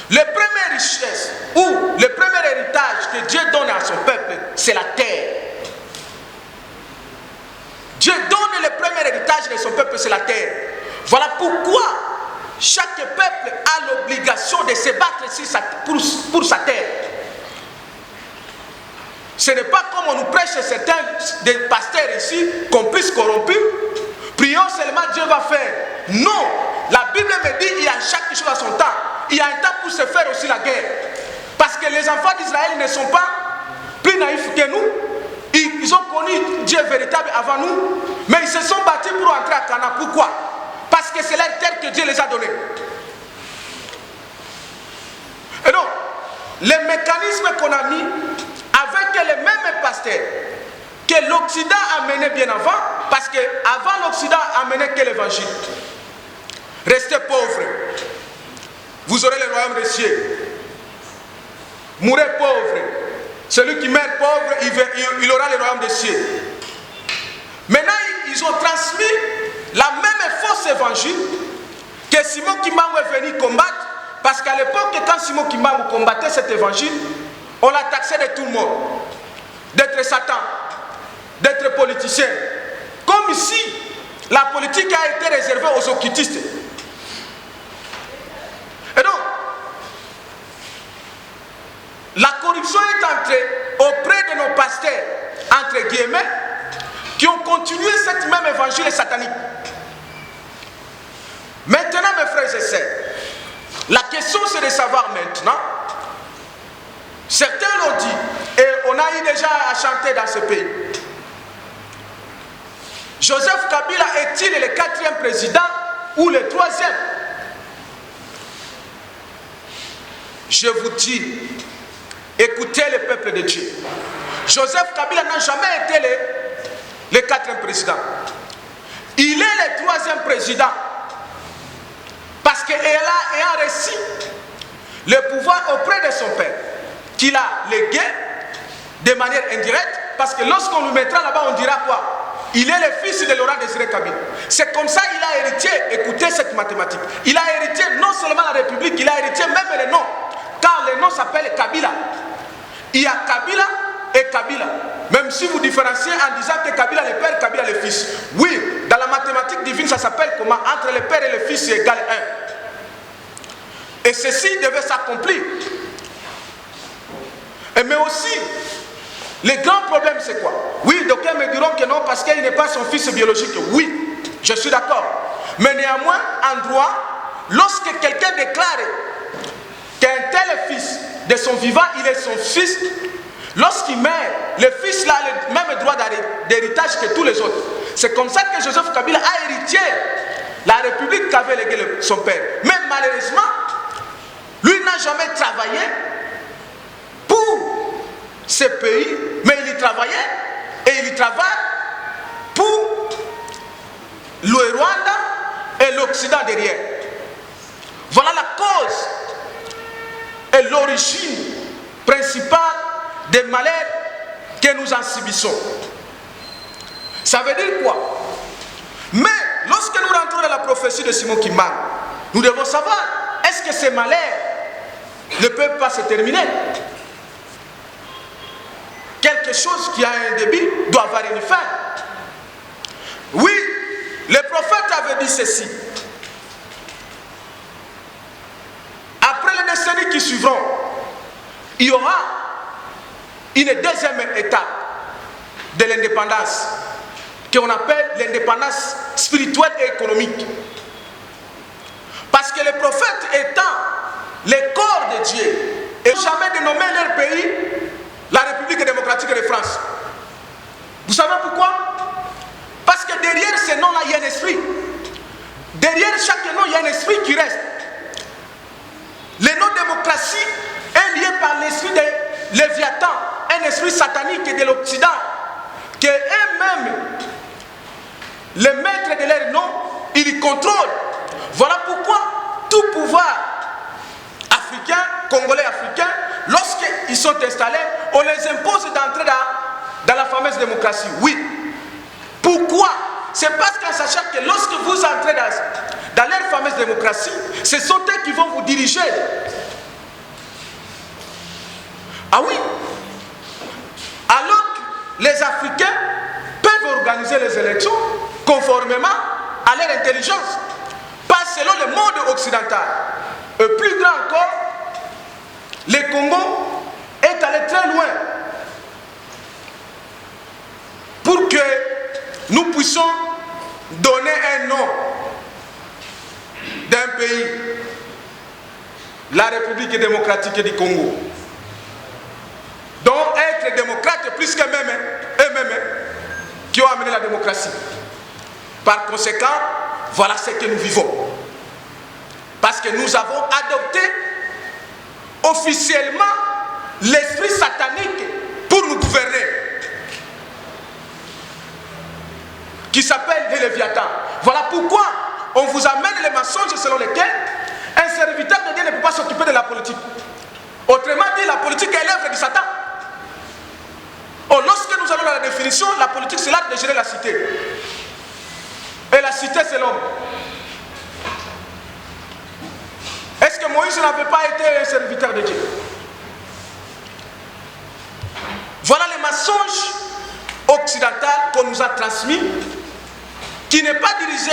la première richesse ou le premier héritage que Dieu donne à son peuple, c'est la terre. Dieu donne le premier héritage de son peuple, c'est la terre. Voilà pourquoi chaque peuple a l'obligation de se battre pour sa terre. Ce n'est pas comme on nous prêche certains des pasteurs ici, qu'on puisse corrompre. Prions seulement, Dieu va faire. Non, la Bible me dit qu'il y a chaque chose à son temps. Il y a un temps pour se faire aussi la guerre. Parce que les enfants d'Israël ne sont pas plus naïfs que nous. Ils ont connu Dieu véritable avant nous, mais ils se sont battus pour entrer à Canaan. Pourquoi? Parce que c'est la terre que Dieu les a donnée. Et donc, les mécanismes qu'on a mis avec les mêmes pasteurs que l'Occident a mené bien avant, parce qu'avant l'Occident a mené que l'évangile. Restez pauvres, vous aurez le royaume des cieux. Mourez pauvres, celui qui meurt pauvre, il aura le royaume des cieux. Maintenant, ils ont transmis la même fausse évangile que Simon Kimbangu est venu combattre, parce qu'à l'époque, quand Simon Kimbangu combattait cet évangile, on l'a taxé de tout le monde, d'être Satan, d'être politicien. Comme ici, la politique a été réservée aux occultistes. Et donc, la corruption est entrée auprès de nos pasteurs, entre guillemets, qui ont continué cette même évangile satanique. Maintenant, mes frères et sœurs, la question c'est de savoir maintenant, certains l'ont dit, et on a eu déjà à chanter dans ce pays, Joseph Kabila est-il le 4e président ou le 3e? Je vous dis, écoutez le peuple de Dieu. Joseph Kabila n'a jamais été le 4e président. Il est le 3e président. Parce qu'il a reçu le pouvoir auprès de son père, qu'il a légué de manière indirecte, parce que lorsqu'on nous mettra là-bas, on dira quoi? il est le fils de Laurent Désiré Kabila. C'est comme ça qu'il a hérité, écoutez cette mathématique. Il a hérité non seulement la République, il a hérité même les noms. Car les noms s'appellent Kabila. Il y a Kabila et Kabila. Même si vous différenciez en disant que Kabila le père, Kabila le fils. Oui, dans la mathématique divine, ça s'appelle comment? Entre le père et le fils, c'est égal 1. Et ceci devait s'accomplir. Mais aussi, le grand problème, c'est quoi? Oui, d'aucuns me diront que non, parce qu'il n'est pas son fils biologique. Oui, je suis d'accord. Mais néanmoins, en droit, lorsque quelqu'un déclare qu'un tel fils, de son vivant, il est son fils, lorsqu'il meurt, le fils là, a le même droit d'héritage que tous les autres. C'est comme ça que Joseph Kabila a hérité la République qu'avait légué son père. Mais malheureusement, lui n'a jamais travaillé pour ce pays, mais il y travaillait et il y travaille pour le Rwanda et l'Occident derrière. Voilà la cause et l'origine principale des malheurs que nous en subissons. Ça veut dire quoi? Mais lorsque nous rentrons dans la prophétie de Simon Kimban, nous devons savoir, est-ce que ces malheurs ne peuvent pas se terminer? Quelque chose qui a un début doit avoir une fin. Oui, le prophète avait dit ceci. Après les décennies qui suivront, il y aura une deuxième étape de l'indépendance qu'on appelle l'indépendance spirituelle et économique. Parce que les prophètes étant les corps de Dieu, et jamais dénommé leur pays la République démocratique de France. Vous savez pourquoi? Parce que derrière ces noms-là, il y a un esprit. Derrière chaque nom, il y a un esprit qui reste. Le nom démocratie est lié par l'esprit de Léviathan, un esprit satanique de l'Occident, que eux-mêmes, les maîtres de leur nom, ils contrôlent. Voilà pourquoi tout pouvoir africain, congolais africain, lorsqu'ils sont installés, on les impose d'entrer dans la fameuse démocratie. Oui. Pourquoi? C'est parce qu'en sachant que lorsque vous entrez dans leur fameuse démocratie, ce sont eux qui vont vous diriger. Ah oui. Alors que les Africains peuvent organiser les élections conformément à leur intelligence, pas selon le monde occidental. Et plus grand encore, le Congo est allé très loin pour que nous puissions donner un nom d'un pays, la République démocratique du Congo, dont être démocrate plus qu'eux-mêmes qui ont amené la démocratie. Par conséquent, voilà ce que nous vivons. Parce que nous avons adopté officiellement l'esprit satanique pour nous gouverner, qui s'appelle le Léviathan. Voilà pourquoi on vous amène les mensonges selon lesquels un serviteur de Dieu ne peut pas s'occuper de la politique. Autrement dit, la politique est l'œuvre du Satan. Or, lorsque nous allons dans la définition, la politique c'est l'art de gérer la cité. Et la cité c'est l'homme. Est-ce que Moïse n'avait pas été un serviteur de Dieu? Voilà les mensonges occidentaux qu'on nous a transmis, qui n'est pas dirigé,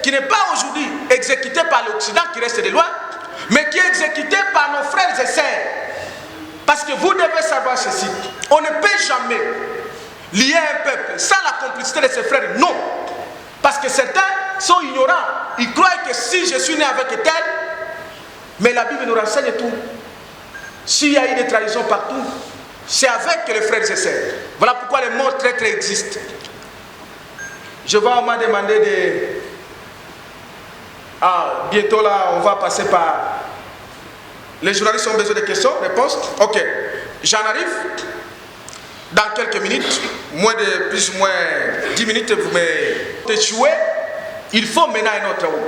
qui n'est pas aujourd'hui exécuté par l'Occident qui reste de loin, mais qui est exécuté par nos frères et sœurs. Parce que vous devez savoir ceci, on ne peut jamais lier un peuple sans la complicité de ses frères, non. Parce que certains sont ignorants, ils croient que si je suis né avec tel, mais la Bible nous renseigne tout. S'il y a eu des trahisons partout, c'est avec les frères et sœurs. Voilà pourquoi les mots traîtres existent. Je vais m'en demander de... Ah, bientôt là, on va passer par... Les journalistes ont besoin de questions, réponses. Ok, j'en arrive. Dans quelques minutes, plus ou moins 10 minutes, vous m'échouez. Il faut maintenant un autre homme.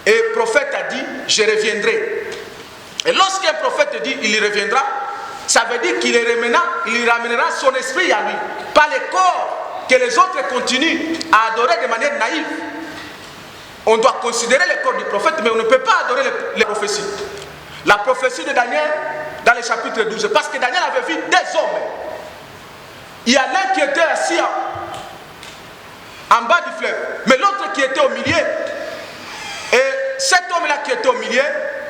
Et le prophète a dit, je reviendrai. Et lorsqu'un prophète dit, il reviendra, ça veut dire qu'il ramènera son esprit à lui, pas le corps que les autres continuent à adorer de manière naïve. On doit considérer le corps du prophète, mais on ne peut pas adorer les prophéties. La prophétie de Daniel dans le chapitre 12, parce que Daniel avait vu des hommes. Il y a l'un qui était assis en bas du fleuve, mais l'autre qui était au milieu. Et cet homme-là qui était au milieu,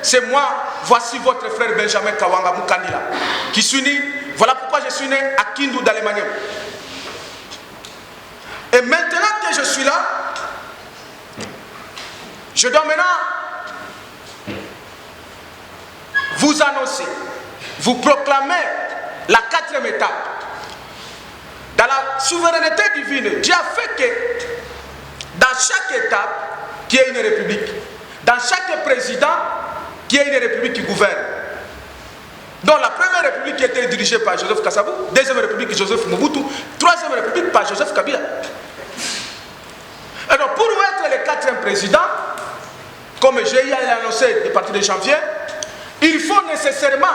c'est moi, voici votre frère Benjamin Kawanga Mukandila, qui suis né, voilà pourquoi je suis né à Kindu dans l'Allemagne. Et maintenant que je suis là, je dois maintenant vous annoncer, vous proclamer la 4e étape. Dans la souveraineté divine, Dieu a fait que dans chaque étape, qu'il y ait une république. Dans chaque président, qu'il y ait une république qui gouverne. Donc la première république qui était dirigée par Joseph Kasavu, deuxième république Joseph Mobutu, troisième république par Joseph Kabila. Alors pour être le 4e président, comme j'ai annoncé à partir de janvier, il faut nécessairement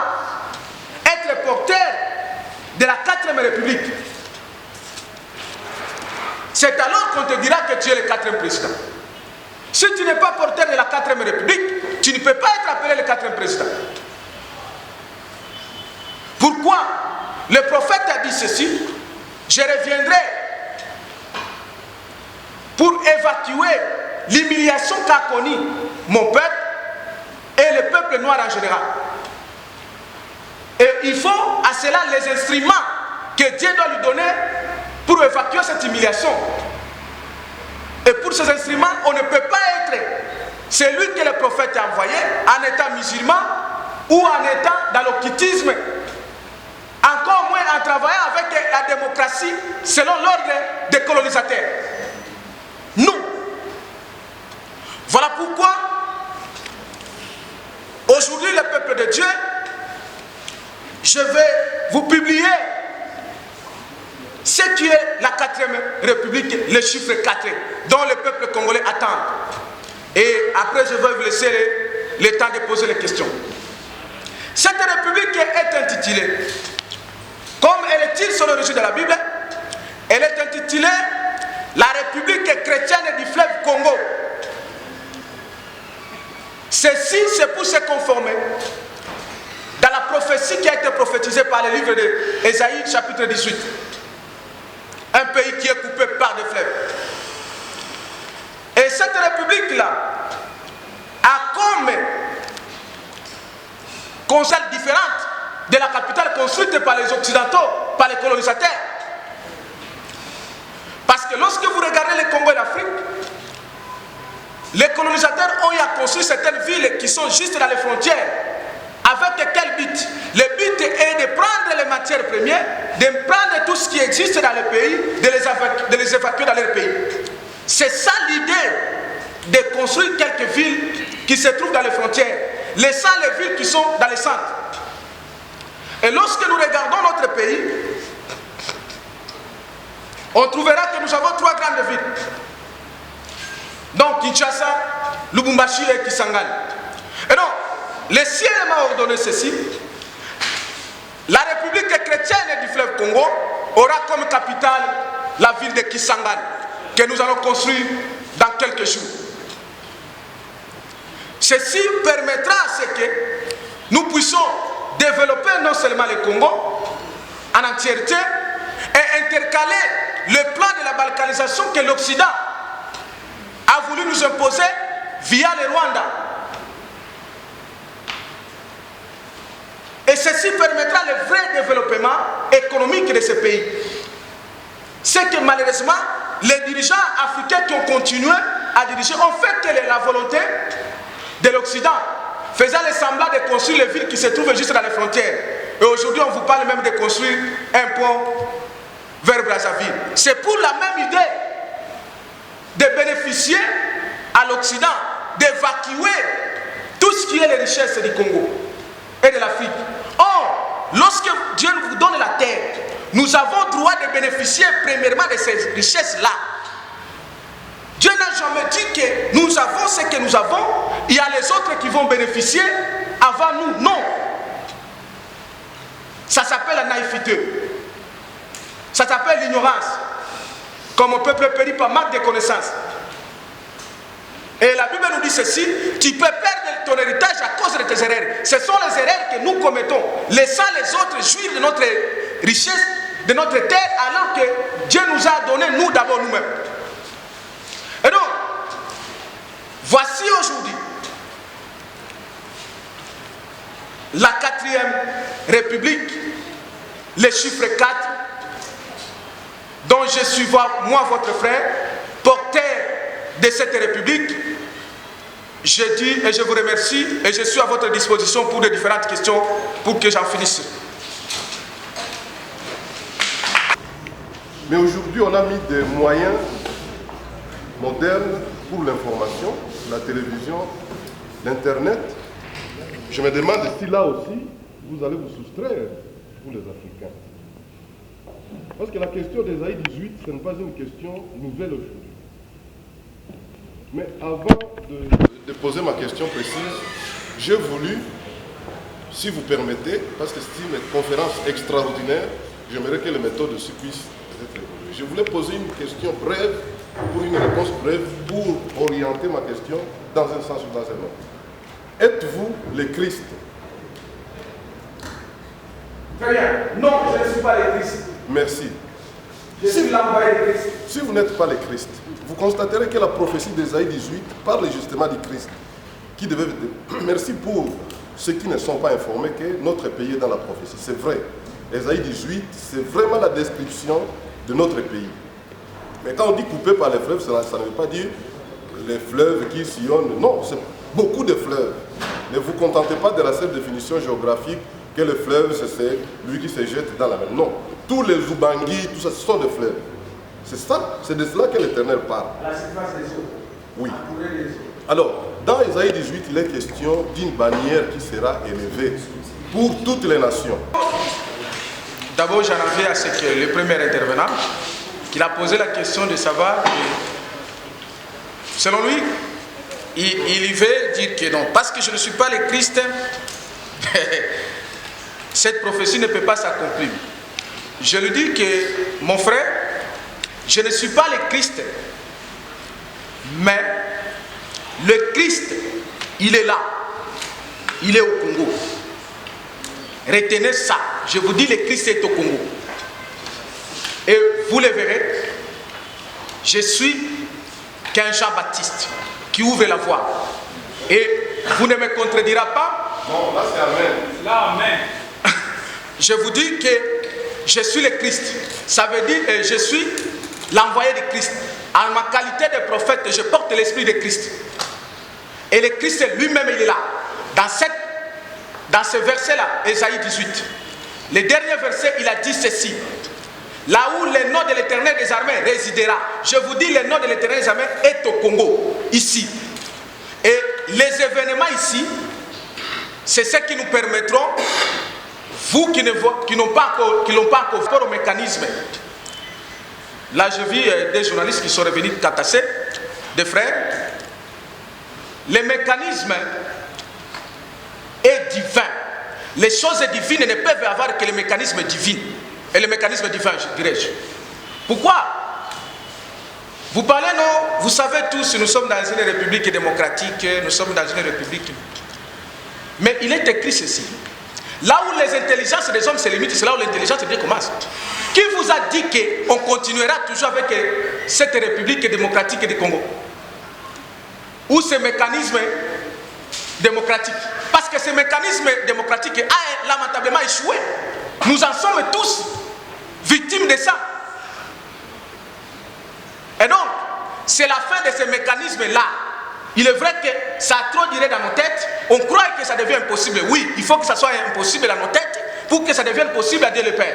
être porteur de la 4e république. C'est alors qu'on te dira que tu es le 4e président. Si tu n'es pas porteur de la 4e république, tu ne peux pas être appelé le 4e président. Pourquoi? Le prophète a dit ceci: je reviendrai pour évacuer l'humiliation qu'a connue mon peuple et le peuple noir en général. Et il faut à cela les instruments que Dieu doit lui donner pour évacuer cette humiliation. Et pour ces instruments, on ne peut pas être celui que le prophète a envoyé en étant musulman ou en étant dans l'occultisme, encore moins en travaillant avec la démocratie selon l'ordre des colonisateurs. Nous. Voilà pourquoi aujourd'hui le peuple de Dieu, je vais vous publier ce qui est la 4e république, le chiffre 4, dont le peuple congolais attend. Et après, je vais vous laisser le temps de poser les questions. Cette république est intitulée, comme elle est-il sur l'origine de la Bible, elle est intitulée la République chrétienne du fleuve Congo. Ceci, c'est pour se conformer dans la prophétie qui a été prophétisée par le livre d'Ésaïe, chapitre 18. Un pays qui est coupé par des fleuves. Et cette république-là a comme concept différente de la capitale construite par les Occidentaux, par les colonisateurs. Parce que lorsque vous regardez le Congo et l'Afrique, les colonisateurs ont eu à construire certaines villes qui sont juste dans les frontières. Avec quel but? Le but est de prendre les matières premières, de prendre tout ce qui existe dans le pays, de les évacuer dans leur pays. C'est ça l'idée de construire quelques villes qui se trouvent dans les frontières, laissant les villes qui sont dans les centres. Et lorsque nous regardons notre pays, on trouvera que nous avons 3 grandes villes. Donc Kinshasa, Lubumbashi et Kisangani. Et donc, le ciel m'a ordonné ceci: la République chrétienne du fleuve Congo aura comme capitale la ville de Kisangani, que nous allons construire dans quelques jours. Ceci permettra à ce que nous puissions développer non seulement le Congo en entièreté et intercaler le plan de la balkanisation que l'Occident a voulu nous imposer via le Rwanda. Et ceci permettra le vrai développement économique de ce pays. C'est que malheureusement, les dirigeants africains qui ont continué à diriger ont fait que la volonté de l'Occident, faisant le semblant de construire les villes qui se trouvent juste dans les frontières. Et aujourd'hui, on vous parle même de construire un pont vers Brazzaville. C'est pour la même idée de bénéficier à l'Occident, d'évacuer tout ce qui est les richesses du Congo et de l'Afrique. Or, lorsque Dieu nous donne la terre, nous avons droit de bénéficier premièrement de ces richesses-là. Dieu n'a jamais dit que nous avons ce que nous avons, il y a les autres qui vont bénéficier avant nous. Non. Ça s'appelle la naïveté. Ça s'appelle l'ignorance. comme mon peuple périt par manque de connaissances. Et la Bible nous dit ceci, tu peux perdre ton héritage à cause de tes erreurs. Ce sont les erreurs que nous commettons, laissant les autres jouir de notre richesse, de notre terre, alors que Dieu nous a donné, nous d'abord nous-mêmes. Et donc, voici aujourd'hui la 4e République, le chiffre 4, dont je suis moi, votre frère, porteur de cette République. Je dis et je vous remercie et je suis à votre disposition pour de différentes questions pour que j'en finisse. Mais aujourd'hui, on a mis des moyens modernes pour l'information, la télévision, l'Internet. Je me demande si là aussi, vous allez vous soustraire pour les Africains. Parce que la question des AI-18, ce n'est pas une question nouvelle aujourd'hui. Mais avant de poser ma question précise, j'ai voulu, si vous permettez, parce que c'est une conférence extraordinaire, j'aimerais que les méthodes aussi puissent être évoluées. Je voulais poser une question brève, pour une réponse brève, pour orienter ma question dans un sens ou dans un autre. Êtes-vous le Christ? Très bien. Non, je ne suis pas le Christ. Merci. Je suis l'envoyé de Christ. Si vous n'êtes pas le Christ, vous constaterez que la prophétie d'Ésaïe 18 parle justement du Christ. Qui devait... Merci pour ceux qui ne sont pas informés que notre pays est dans la prophétie. C'est vrai. Ésaïe 18, c'est vraiment la description de notre pays. Mais quand on dit coupé par les fleuves, ça ne veut pas dire les fleuves qui sillonnent. Non, c'est beaucoup de fleuves. Ne vous contentez pas de la seule définition géographique que le fleuve, c'est lui qui se jette dans la mer. Non. Tous les Zoubangi, tout ça, ce sont des fleuves. C'est ça, c'est de cela que l'Éternel parle. À la surface des eaux. Oui. Alors, dans Ésaïe 18, il est question d'une bannière qui sera élevée pour toutes les nations. D'abord, j'en avais à ce que le premier intervenant, qu'il a posé la question de savoir, selon lui, il veut dire que non, parce que je ne suis pas le Christ, cette prophétie ne peut pas s'accomplir. Je lui dis que, mon frère, je ne suis pas le Christ, mais le Christ, il est là, il est au Congo. Retenez ça, je vous dis, le Christ est au Congo. Et vous le verrez, je suis qu'un Jean-Baptiste qui ouvre la voie. Et vous ne me contredirez pas. Non, là c'est Amen. Là, Amen. Je vous dis que je suis le Christ. Ça veut dire que je suis l'envoyé de Christ. En ma qualité de prophète, je porte l'esprit de Christ. Et le Christ lui-même, il est là. Dans ce verset-là, Ésaïe 18. Le dernier verset, il a dit ceci. Là où le nom de l'Éternel des armées résidera. Je vous dis, le nom de l'Éternel des armées est au Congo, ici. Et les événements ici, c'est ce qui nous permettront, vous qui n'ont pas encore au mécanisme. Là, je vis des journalistes qui sont revenus catasser, des frères. Le mécanisme est divin. Les choses divines ne peuvent avoir que le mécanisme divin. Et le mécanisme divin, dirais-je. Pourquoi? Vous parlez, non? Vous savez tous, nous sommes dans une république démocratique, nous sommes dans une république. Mais il est écrit ceci. Là où les intelligences des hommes se limitent, c'est là où l'intelligence de Dieu commence. Qui vous a dit qu'on continuera toujours avec cette république démocratique du Congo? Ou ce mécanisme démocratique? Parce que ce mécanisme démocratique a lamentablement échoué. Nous en sommes tous victimes de ça. Et donc, c'est la fin de ce mécanisme-là. Il est vrai que ça a trop duré dans nos têtes. On croit que ça devient impossible. Oui, il faut que ça soit impossible dans nos têtes pour que ça devienne possible à Dieu le Père.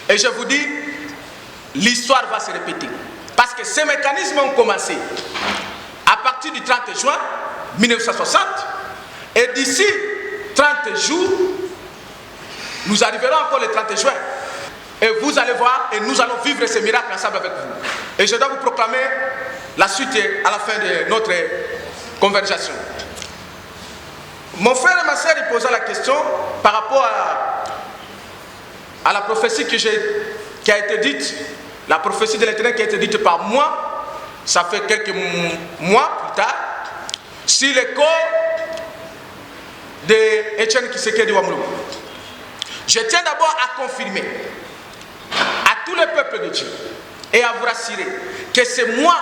Et je vous dis, l'histoire va se répéter. Parce que ces mécanismes ont commencé à partir du 30 juin 1960. Et d'ici 30 jours, nous arriverons encore le 30 juin. Et vous allez voir, et nous allons vivre ce miracle ensemble avec vous. Et je dois vous proclamer la suite à la fin de notre conversation. Mon frère et ma soeur, ils posaient la question par rapport à la prophétie qui a été dite la prophétie de l'Éternel qui a été dite par moi, ça fait quelques mois plus tard, sur le corps d'Etienne Tshisekedi Wamulungu. Je tiens d'abord à confirmer à tout le peuple de Dieu et à vous rassurer que c'est moi,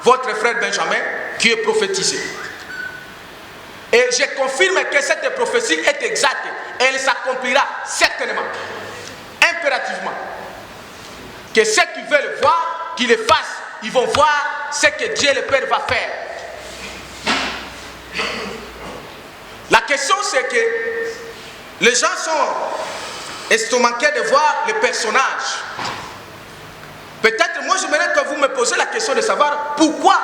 votre frère Benjamin, qui ai prophétisé. Et je confirme que cette prophétie est exacte et elle s'accomplira certainement, impérativement. Que ceux qui veulent voir, qu'ils le fassent, ils vont voir ce que Dieu le Père va faire. La question c'est que les gens sont estomaqués de voir le personnage. Peut-être moi j'aimerais que vous me posiez la question de savoir pourquoi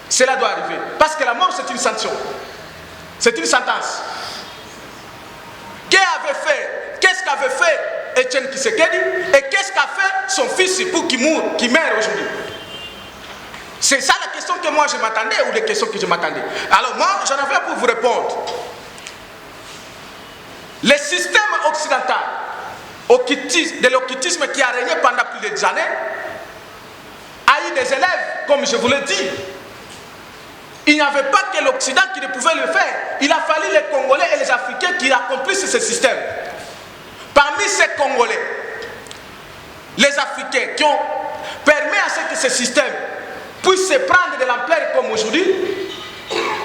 cela doit arriver. Parce que la mort c'est une sanction. C'est une sentence. Qu'est-ce qu'avait fait Etienne Tshisekedi et qu'est-ce qu'a fait son fils pour qu'il meure aujourd'hui? C'est ça la question que moi je m'attendais ou les questions que je m'attendais. Alors moi j'en avais pour vous répondre. Le système occidental de l'occultisme qui a régné pendant plus d'années a eu des élèves, comme je vous l'ai dit. Il n'y avait pas que l'Occident qui ne pouvait le faire. Il a fallu les Congolais et les Africains qui accomplissent ce système. Parmi ces Congolais, les Africains qui ont permis à ce que ce système puisse se prendre de l'ampleur comme aujourd'hui,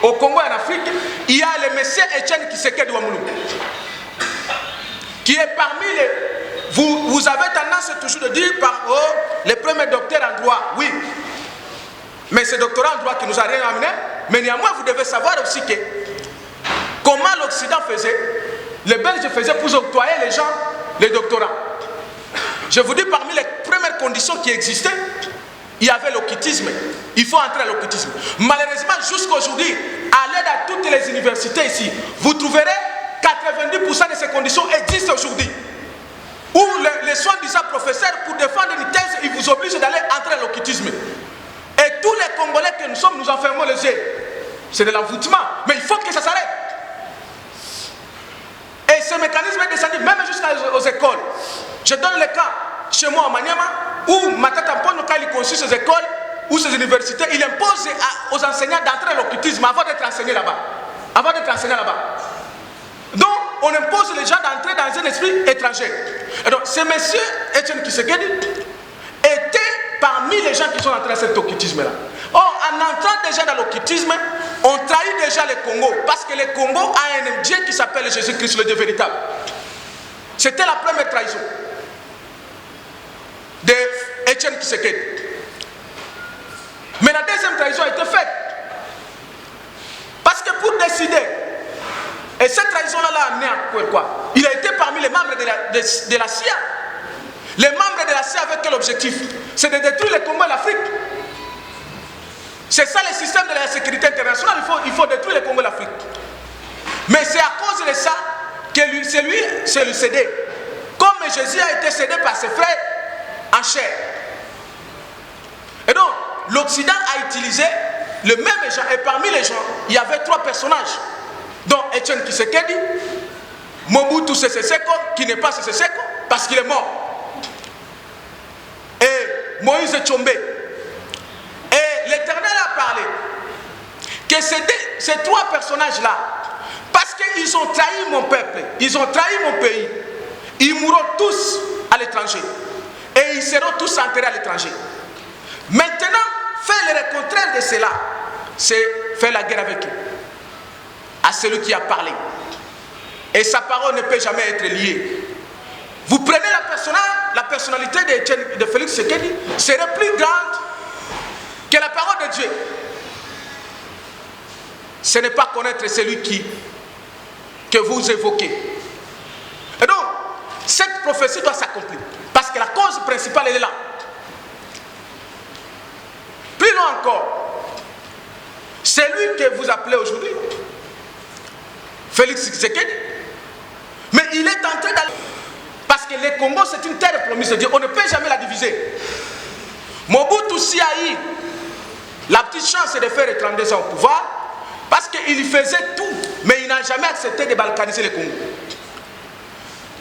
au Congo et en Afrique, il y a le monsieur Etienne Tshisekedi Wamulungu, qui est parmi les... Vous avez tendance toujours de dire les premiers docteurs en droit, oui. Mais c'est le doctorat en droit qui nous a rien amené. Mais néanmoins, vous devez savoir aussi que comment l'Occident faisait, les Belges faisaient pour octroyer les gens les doctorats. Je vous dis, parmi les premières conditions qui existaient, il y avait l'occultisme. Il faut entrer à l'occultisme. Malheureusement, jusqu'à aujourd'hui, à l'aide à toutes les universités ici, vous trouverez 90% de ces conditions existent aujourd'hui. Où les soi-disant professeurs, pour défendre une thèse, ils vous obligent d'aller entrer à l'occultisme. Et tous les Congolais que nous sommes, nous enfermons les yeux. C'est de l'envoûtement. Mais il faut que ça s'arrête. Et ce mécanisme est descendu même jusqu'aux écoles. Je donne le cas chez moi à Maniama, où Matata Mpono, quand il construit ces écoles ou ces universités, il impose aux enseignants d'entrer à l'occultisme avant d'être enseignés là-bas. Avant d'être enseignés là-bas. Donc, on impose les gens d'entrer dans un esprit étranger. Et donc, ce monsieur, Etienne Tshisekedi, était parmi les gens qui sont entrés dans cet occultisme-là. Or, en entrant déjà dans l'occultisme, on trahit déjà le Congo. Parce que le Congo a un Dieu qui s'appelle Jésus-Christ, le Dieu véritable. C'était la première trahison d'Etienne Tshisekedi. Mais la deuxième trahison a été faite. Parce que pour décider, et cette trahison-là l'a amené à quoi? Il a été parmi les membres de la CIA. Les membres de la CIA avec quel objectif? C'est de détruire le Congo et l'Afrique. C'est ça le système de la sécurité internationale. Il faut détruire le Congo et l'Afrique. Mais c'est à cause de ça que c'est lui cédé. Comme Jésus a été cédé par ses frères en chair. Et donc, l'Occident a utilisé le même genre. Et parmi les gens, il y avait 3 personnages. Dont Etienne Tshisekedi, Mobutu Sese Seko, qui n'est pas Sese Seko, parce qu'il est mort. Et Moïse Tshombe. Et l'Éternel a parlé que ces 3 personnages-là, parce qu'ils ont trahi mon peuple, ils ont trahi mon pays, ils mourront tous à l'étranger. Et ils seront tous enterrés à l'étranger. Maintenant, faire le contraire de cela, c'est faire la guerre avec eux. À celui qui a parlé. Et sa parole ne peut jamais être liée. Vous prenez la personnalité de Félix Tshisekedi serait plus grande que la parole de Dieu. Ce n'est pas connaître celui que vous évoquez. Et donc, cette prophétie doit s'accomplir. Parce que la cause principale, elle est là. Plus loin encore, celui que vous appelez aujourd'hui, Félix Tshisekedi, mais il est en train d'aller. Parce que le Congo, c'est une terre promise de Dieu. On ne peut jamais la diviser. Mobutu aussi a eu la petite chance de faire étreindre son pouvoir parce qu'il faisait tout, mais il n'a jamais accepté de balkaniser le Congo.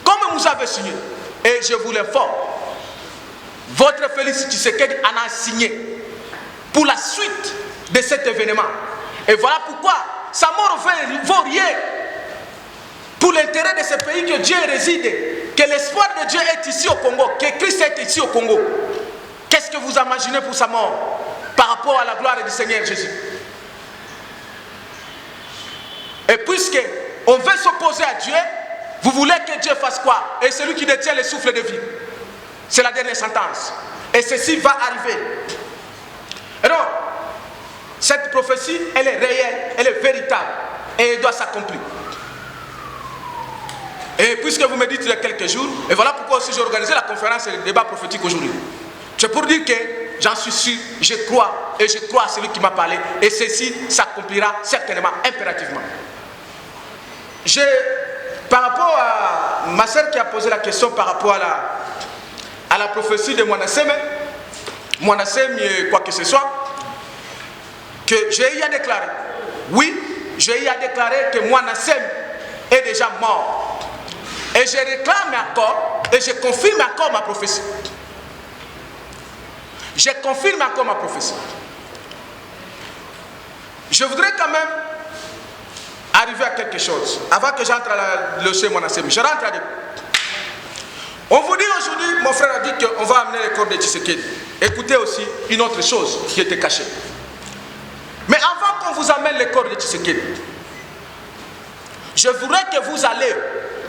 Comme vous avez signé, et je vous l'informe, votre Félix Tshisekedi en a signé pour la suite de cet événement. Et voilà pourquoi sa mort vaut rien pour l'intérêt de ce pays que Dieu réside, que l'espoir de Dieu est ici au Congo, que Christ est ici au Congo. Qu'est-ce que vous imaginez pour sa mort par rapport à la gloire du Seigneur Jésus? Et puisque on veut s'opposer à Dieu, vous voulez que Dieu fasse quoi? Et celui qui détient le souffle de vie, c'est la dernière sentence. Et ceci va arriver. Et donc, cette prophétie, elle est réelle, elle est véritable, et elle doit s'accomplir. Et puisque vous me dites il y a quelques jours, et voilà pourquoi aussi j'ai organisé la conférence et le débat prophétique aujourd'hui. C'est pour dire que j'en suis sûr, je crois, et je crois à celui qui m'a parlé, et ceci s'accomplira certainement, impérativement. Par rapport à ma soeur qui a posé la question par rapport à la prophétie de Mwanaseme, quoi que ce soit, que j'ai eu à déclarer. Oui, j'ai eu à déclarer que Mwanaseme est déjà mort. Et je réclame encore, et je confirme encore ma prophétie. Je confirme encore ma prophétie. Je voudrais quand même arriver à quelque chose, avant que j'entre à le chez Mwanaseme. Je rentre à des... On vous dit aujourd'hui, mon frère a dit qu'on va amener le corps de Tshisekedi. Écoutez aussi une autre chose qui était cachée. Mais avant qu'on vous amène le corps de Tshisekedi, je voudrais que vous allez,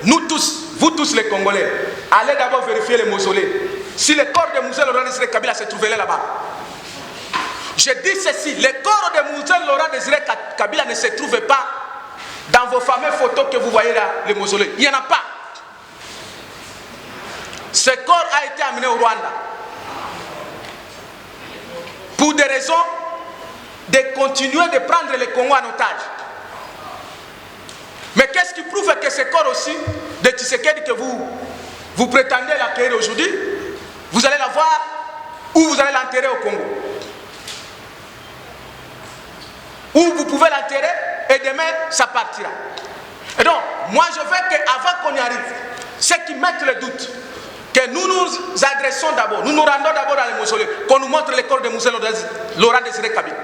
nous tous, vous tous les Congolais, allez d'abord vérifier les mausolées. Si le corps de Mouzé Laurent Désiré Kabila se trouvait là-bas. Je dis ceci, le corps de Mouzé Laurent Désiré Kabila ne se trouve pas dans vos fameuses photos que vous voyez là, les mausolées. Il n'y en a pas. Ce corps a été amené au Rwanda pour des raisons de continuer de prendre le Congo en otage. Mais qu'est-ce qui prouve que ce corps aussi de Tshisekedi que vous prétendez l'accueillir aujourd'hui, vous allez l'avoir ou vous allez l'enterrer au Congo? Ou vous pouvez l'enterrer et demain ça partira. Et donc, moi je veux qu'avant qu'on y arrive, ceux qui mettent le doute, que nous nous adressons d'abord, nous nous rendons d'abord dans les mausolées, qu'on nous montre le corps de Mouzé Laurent Désiré Kabila.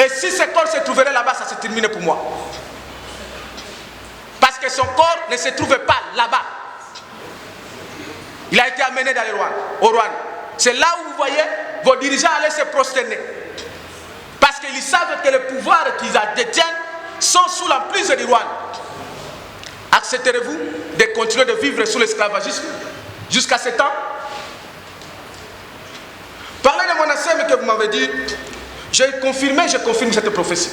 Et si ce corps se trouverait là-bas, ça se termine pour moi. Parce que son corps ne se trouvait pas là-bas. Il a été amené dans le Rwanda, au Rwanda. C'est là où vous voyez vos dirigeants aller se prosterner. Parce qu'ils savent que le pouvoir qu'ils détiennent sont sous l'emprise du Rwanda. Accepterez-vous de continuer de vivre sous l'esclavagisme jusqu'à ce temps? Parlez de Mwanaseme que vous m'avez dit, je confirme cette prophétie.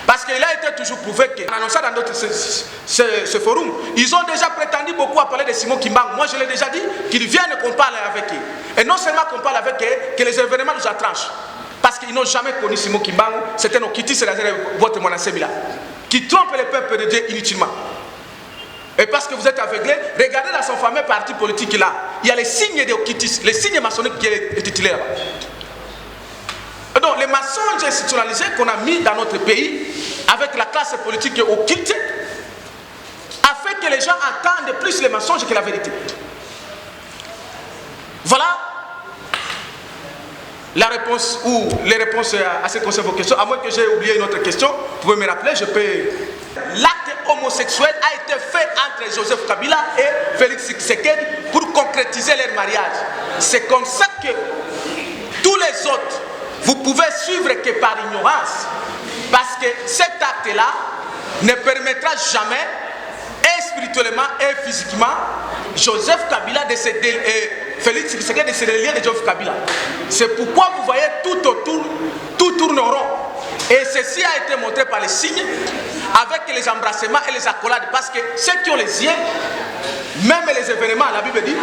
Parce qu'il a été toujours prouvé qu'en annonçant dans d'autres ce forum, ils ont déjà prétendu beaucoup à parler de Simon Kimbangu. Moi je l'ai déjà dit, qu'ils viennent qu'on parle avec eux. Et non seulement qu'on parle avec eux, que les événements nous attranchent. Parce qu'ils n'ont jamais connu Simon Kimbangu, c'était nos Kitty, c'est votre Mwanaseme là, qui trompe le peuple de Dieu inutilement. Et parce que vous êtes aveuglés, regardez dans son fameux parti politique là, il y a les signes de Okitis, les signes maçonniques qui est intitulé là-bas. Donc les mensonges institutionnalisés qu'on a mis dans notre pays, avec la classe politique occulte, a fait que les gens entendent plus les mensonges que la vérité. Voilà la réponse ou les réponses à ces vos questions. À moins que j'ai oublié une autre question, vous pouvez me rappeler, je peux... L'acte homosexuel a été fait entre Joseph Kabila et Félix Tshisekedi pour concrétiser leur mariage. C'est comme ça que tous les autres, vous pouvez suivre que par ignorance. Parce que cet acte-là ne permettra jamais, et spirituellement et physiquement, Joseph Kabila de se Félix Tshisekedi de se relier de Joseph Kabila. C'est pourquoi vous voyez tout autour, tout tourne rond. Et ceci a été montré par les signes, avec les embrassements et les accolades. Parce que ceux qui ont les yeux, même les événements, la Bible dit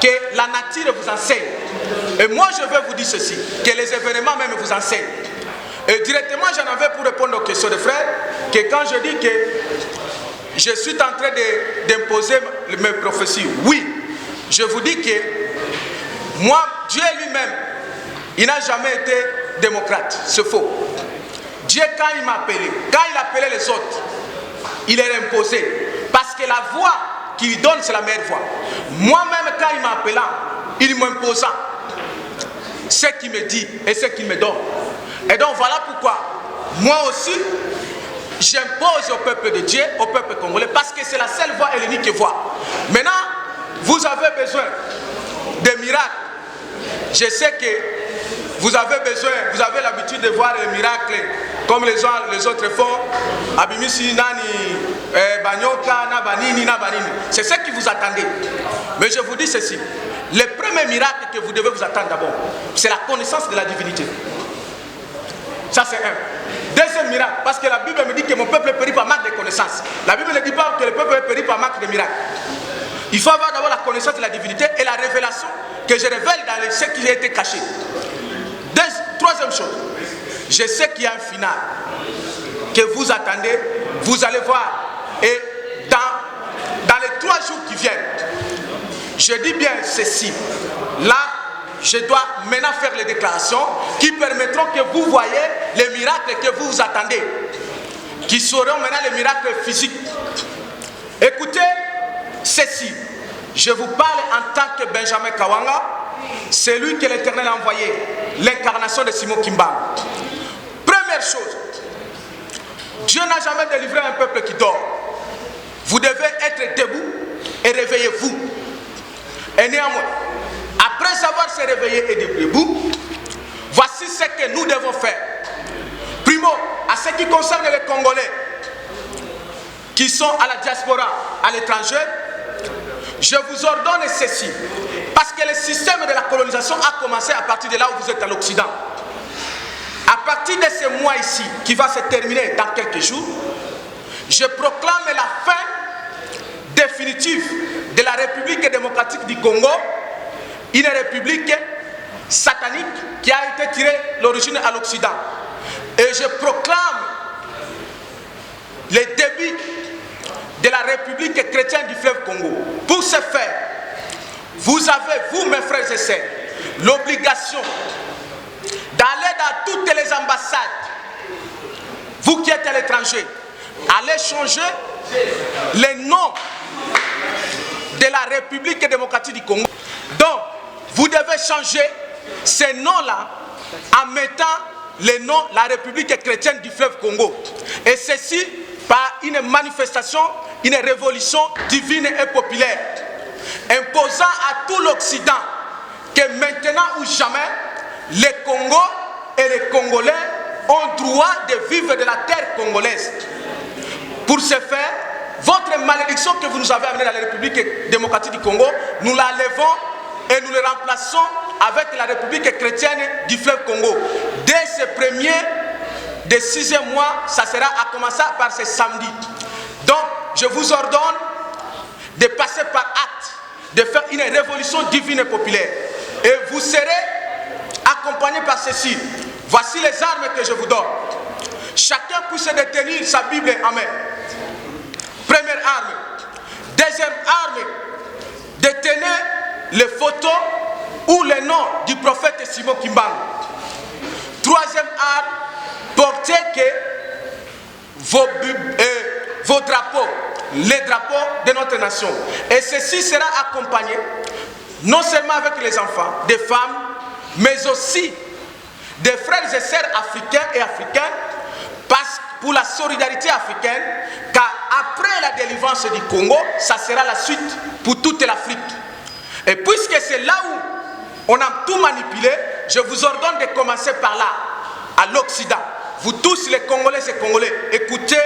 que la nature vous enseigne. Et moi je veux vous dire ceci, que les événements même vous enseignent. Et directement j'en avais pour répondre aux questions des frères, que quand je dis que je suis en train d'imposer mes prophéties, oui, je vous dis que moi, Dieu lui-même, il n'a jamais été démocrate, c'est faux. Dieu, quand il m'a appelé, quand il appelait les autres, il est imposé. Parce que la voix qu'il donne, c'est la meilleure voie. Moi-même, quand il m'appelant, il m'imposant ce qu'il me dit et ce qu'il me donne. Et donc voilà pourquoi, moi aussi, j'impose au peuple de Dieu, au peuple congolais, parce que c'est la seule voie et l'unique voie. Maintenant, vous avez besoin de miracles. Je sais que vous avez besoin, vous avez l'habitude de voir les miracles comme les autres font. Abimisi nani, banyoka, nabanini, nabanini. C'est ce que vous attendez. Mais je vous dis ceci. Le premier miracle que vous devez vous attendre d'abord, c'est la connaissance de la divinité. Ça c'est un. Deuxième miracle, parce que la Bible me dit que mon peuple périt par manque de connaissances. La Bible ne dit pas que le peuple périt par manque de miracles. Il faut avoir d'abord la connaissance de la divinité et la révélation que je révèle dans ce qui a été caché. Troisième chose, je sais qu'il y a un final que vous attendez, vous allez voir. Et dans les 3 jours qui viennent, je dis bien ceci. Là, je dois maintenant faire les déclarations qui permettront que vous voyez les miracles que vous vous attendez, qui seront maintenant les miracles physiques. Écoutez ceci. Je vous parle en tant que Benjamin Kawanga, c'est lui que l'Éternel a envoyé, l'incarnation de Simon Kimba. Première chose, Dieu n'a jamais délivré un peuple qui dort. Vous devez être debout et réveillez-vous. Et néanmoins, après avoir se réveillé et debout, voici ce que nous devons faire. Primo, à ce qui concerne les Congolais qui sont à la diaspora, à l'étranger, je vous ordonne ceci. Parce que le système de la colonisation a commencé à partir de là où vous êtes à l'Occident. À partir de ce mois ici, qui va se terminer dans quelques jours, je proclame la fin définitive de la République démocratique du Congo, une république satanique qui a été tirée l'origine à l'Occident. Et je proclame le début de la République chrétienne du fleuve Congo. Pour ce faire, vous avez, vous mes frères et sœurs, l'obligation d'aller dans toutes les ambassades, vous qui êtes à l'étranger, allez changer les noms de la République démocratique du Congo. Donc, vous devez changer ces noms-là en mettant les noms de la République chrétienne du fleuve Congo. Et ceci par une manifestation, une révolution divine et populaire, imposant à tout l'Occident que maintenant ou jamais, les Congos et les Congolais ont droit de vivre de la terre congolaise. Pour ce faire, votre malédiction que vous nous avez amenée dans la République démocratique du Congo, nous la levons et nous la remplaçons avec la République chrétienne du fleuve Congo. Dès ce premier des 6e mois, ça sera à commencer par ce samedi. Donc, je vous ordonne de passer par acte, de faire une révolution divine et populaire. Et vous serez accompagnés par ceci. Voici les armes que je vous donne. Chacun puisse détenir sa Bible en main. Première arme. Deuxième arme, détenez les photos ou les noms du prophète Simon Kimbangu. Troisième arme, portez que vos drapeaux, les drapeaux de notre nation. Et ceci sera accompagné non seulement avec les enfants, des femmes, mais aussi des frères et sœurs africains et africaines, parce pour la solidarité africaine, car après la délivrance du Congo, ça sera la suite pour toute l'Afrique. Et puisque c'est là où on a tout manipulé, je vous ordonne de commencer par là, à l'Occident. Vous tous les Congolais et Congolais, écoutez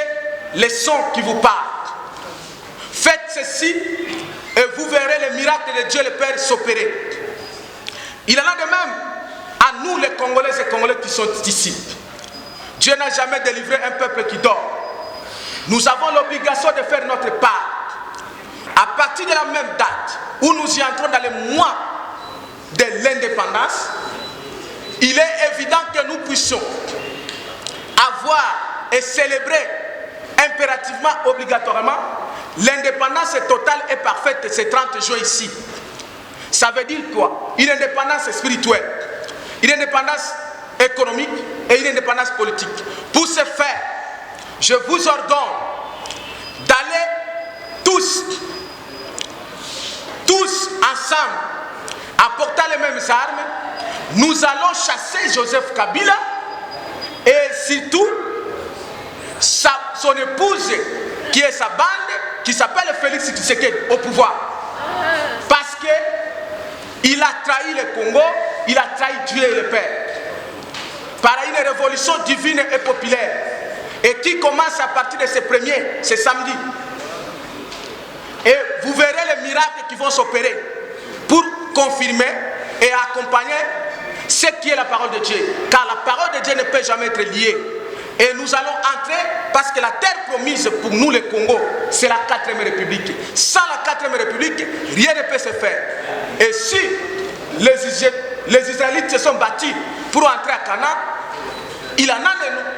les sons qui vous parlent. Faites ceci et vous verrez les miracles de Dieu le Père s'opérer. Il en a de même à nous les Congolais et Congolais qui sont ici. Dieu n'a jamais délivré un peuple qui dort. Nous avons l'obligation de faire notre part. À partir de la même date où nous y entrons dans les mois de l'indépendance, il est évident que nous puissions avoir et célébrer impérativement, obligatoirement, l'indépendance totale et parfaite de ces 30 jours ici. Ça veut dire quoi? Une indépendance spirituelle, une indépendance économique et une indépendance politique. Pour ce faire, je vous ordonne d'aller tous ensemble, en portant les mêmes armes, nous allons chasser Joseph Kabila et surtout son épouse qui est sa bande, qui s'appelle Félix Tshisekedi au pouvoir. Parce qu'il a trahi le Congo, il a trahi Dieu et le Père. Par une révolution divine et populaire. Et qui commence à partir de ce samedi. Et vous verrez les miracles qui vont s'opérer pour confirmer et accompagner ce qui est la parole de Dieu. Car la parole de Dieu ne peut jamais être liée. Et nous allons entrer parce que la terre promise pour nous, le Congo, c'est la 4e République. Sans la 4e République, rien ne peut se faire. Et si les Israélites se sont battus pour entrer à Canaan, il en a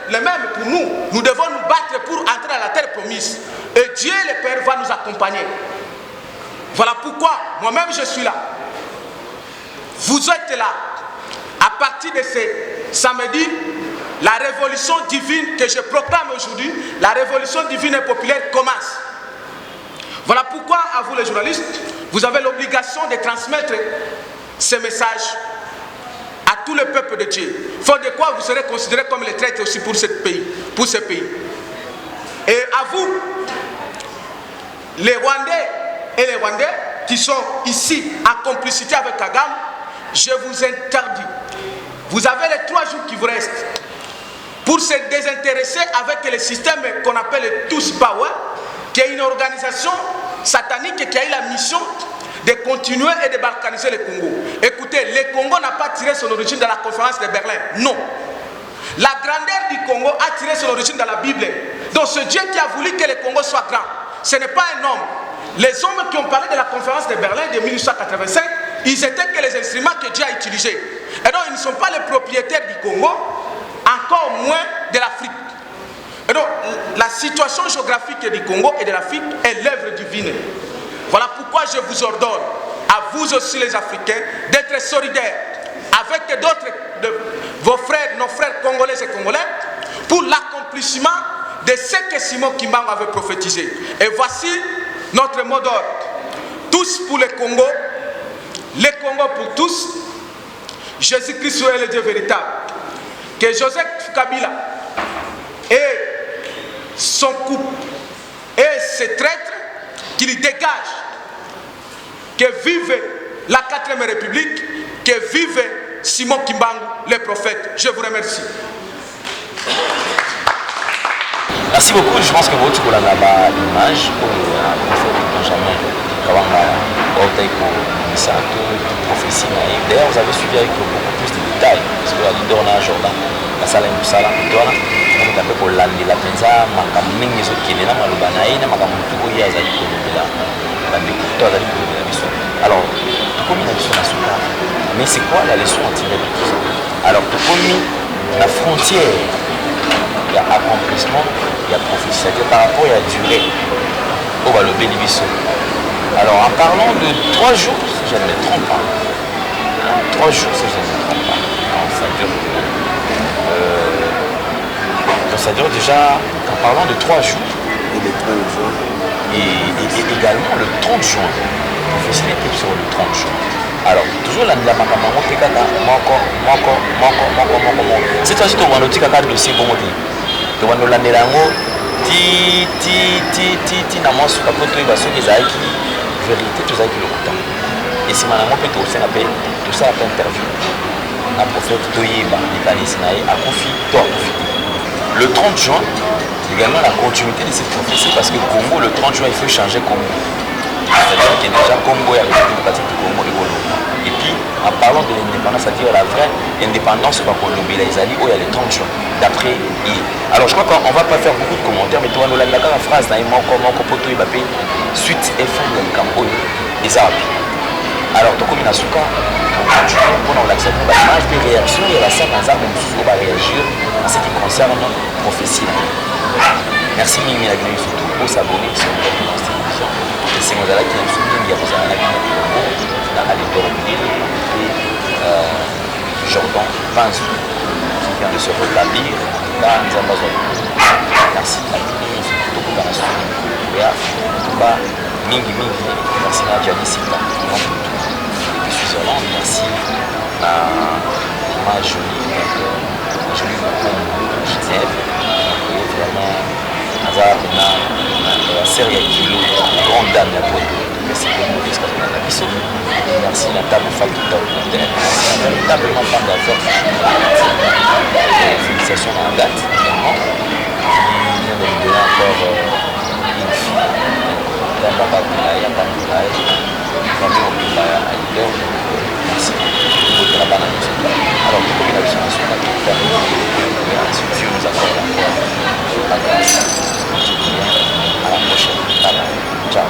le même pour nous. Nous devons nous battre pour entrer à la terre promise. Et Dieu le Père va nous accompagner. Voilà pourquoi moi-même je suis là. Vous êtes là. À partir de ce samedi, la révolution divine que je proclame aujourd'hui, la révolution divine et populaire commence. Voilà pourquoi, à vous les journalistes, vous avez l'obligation de transmettre ce message à tout le peuple de Dieu. Faute de quoi vous serez considérés comme les traîtres aussi pour ce pays. Et à vous, les Rwandais et les Rwandais qui sont ici en complicité avec Kagame, je vous interdis. Vous avez les 3 jours qui vous restent pour se désintéresser avec le système qu'on appelle le Tous Power, qui est une organisation satanique qui a eu la mission de continuer et de balkaniser le Congo. Écoutez, le Congo n'a pas tiré son origine dans la conférence de Berlin. Non. La grandeur du Congo a tiré son origine dans la Bible. Donc ce Dieu qui a voulu que le Congo soit grand, ce n'est pas un homme. Les hommes qui ont parlé de la conférence de Berlin de 1885, ils étaient que les instruments que Dieu a utilisés. Et donc ils ne sont pas les propriétaires du Congo, encore moins de l'Afrique. Et donc la situation géographique du Congo et de l'Afrique est l'œuvre divine. Voilà pourquoi je vous ordonne, à vous aussi les Africains, d'être solidaires avec d'autres de vos frères, nos frères congolais et congolais, pour l'accomplissement de ce que Simon Kimbangu avait prophétisé. Et voici notre mot d'ordre. Tous pour le Congo pour tous, Jésus-Christ est le Dieu véritable. Que Joseph Kabila et son couple et ses traîtres qu'il dégage, que vive la 4e République, que vive Simon Kimbangu, le prophète. Je vous remercie. Merci beaucoup. Je pense que votre image pour le prophète Benjamin Kawanga, prophétie. D'ailleurs, vous avez suivi avec beaucoup plus de détails, parce que la leader na Jordan, la salle est musala, on est un peu pour l'année la pensa, makamning les autres qui est là, malobanaï, na makamung tout y a zali pour le là, la découverte zali pour le mission. Alors, comme une leçon à souka, mais c'est quoi la leçon à tirer de tout ça? Alors, comme la frontière, il y a accomplissement, il y a prophétie, c'est-à-dire par rapport à la durée, on va le bénéficier. Alors, en parlant de 3 jours, si je ne me trompe pas, 3 jours, si je ne me trompe pas, non, ça dure déjà, en parlant de 3 jours, et les 30 jours, et également le 30 juin, prophétie était sur le 30 juin. Alors, toujours la makamamo tekaka, moko. Cette fois-ci, on va noter kaka dossier bon moti. On va nous l'amener là-haut, ti na moi sur la photo, il va se dire vérité, tout ça qui le temps. Et si madame peut aussi appeler, tout ça après interview. La prophète Toyeba, l'Italie, a confié, le 30 juin, également la continuité de cette prophétie, parce que Congo, le 30 juin, il faut changer Congo. C'est-à-dire que déjà Congo est avec une partie du Congo économique. Et puis, en parlant de l'indépendance, c'est-à-dire la vraie indépendance, c'est pas pour l'oublier, les alliés, où il y a le 30 juin, d'après I. Alors, je crois qu'on ne va pas faire beaucoup de commentaires, mais tu vas nous la phrase, suite et fin de Campo, et ça alors, tout comme il y a Souka, on a l'accès à l'image de réaction, il y a la scène dans un on va réagir à ce qui concerne notre prophétie. Merci mille surtout pour s'abonner sur notre télévision. Et c'est moi qui ai soumis, il y a besoin d'un avis dans la et Jordan Panzou qui vient de se rétablir dans les Amazones. Merci à tous surtout pour la suite. En tout cas, mingi, merci à Dianisita. jolie. Donc, jolie beaucoup de Genève. Et vraiment, Hazard, on a la série qui est grande dame de la photo. Merci beaucoup jusqu'à ce qu'on a mis. Merci la table femme de top. Véritablement femme d'affaires. Félicitations à la date également. Il vient de nous donner encore une fille. Il n'y a pas de mariage, il n'y a pas de mariage. Vraiment, on peut pas aller. Merci. Il faut la banane aussi. Alors, il faut que la situation soit terminée. Dieu nous accorde encore la grâce. À la prochaine. Bye bye. Ciao.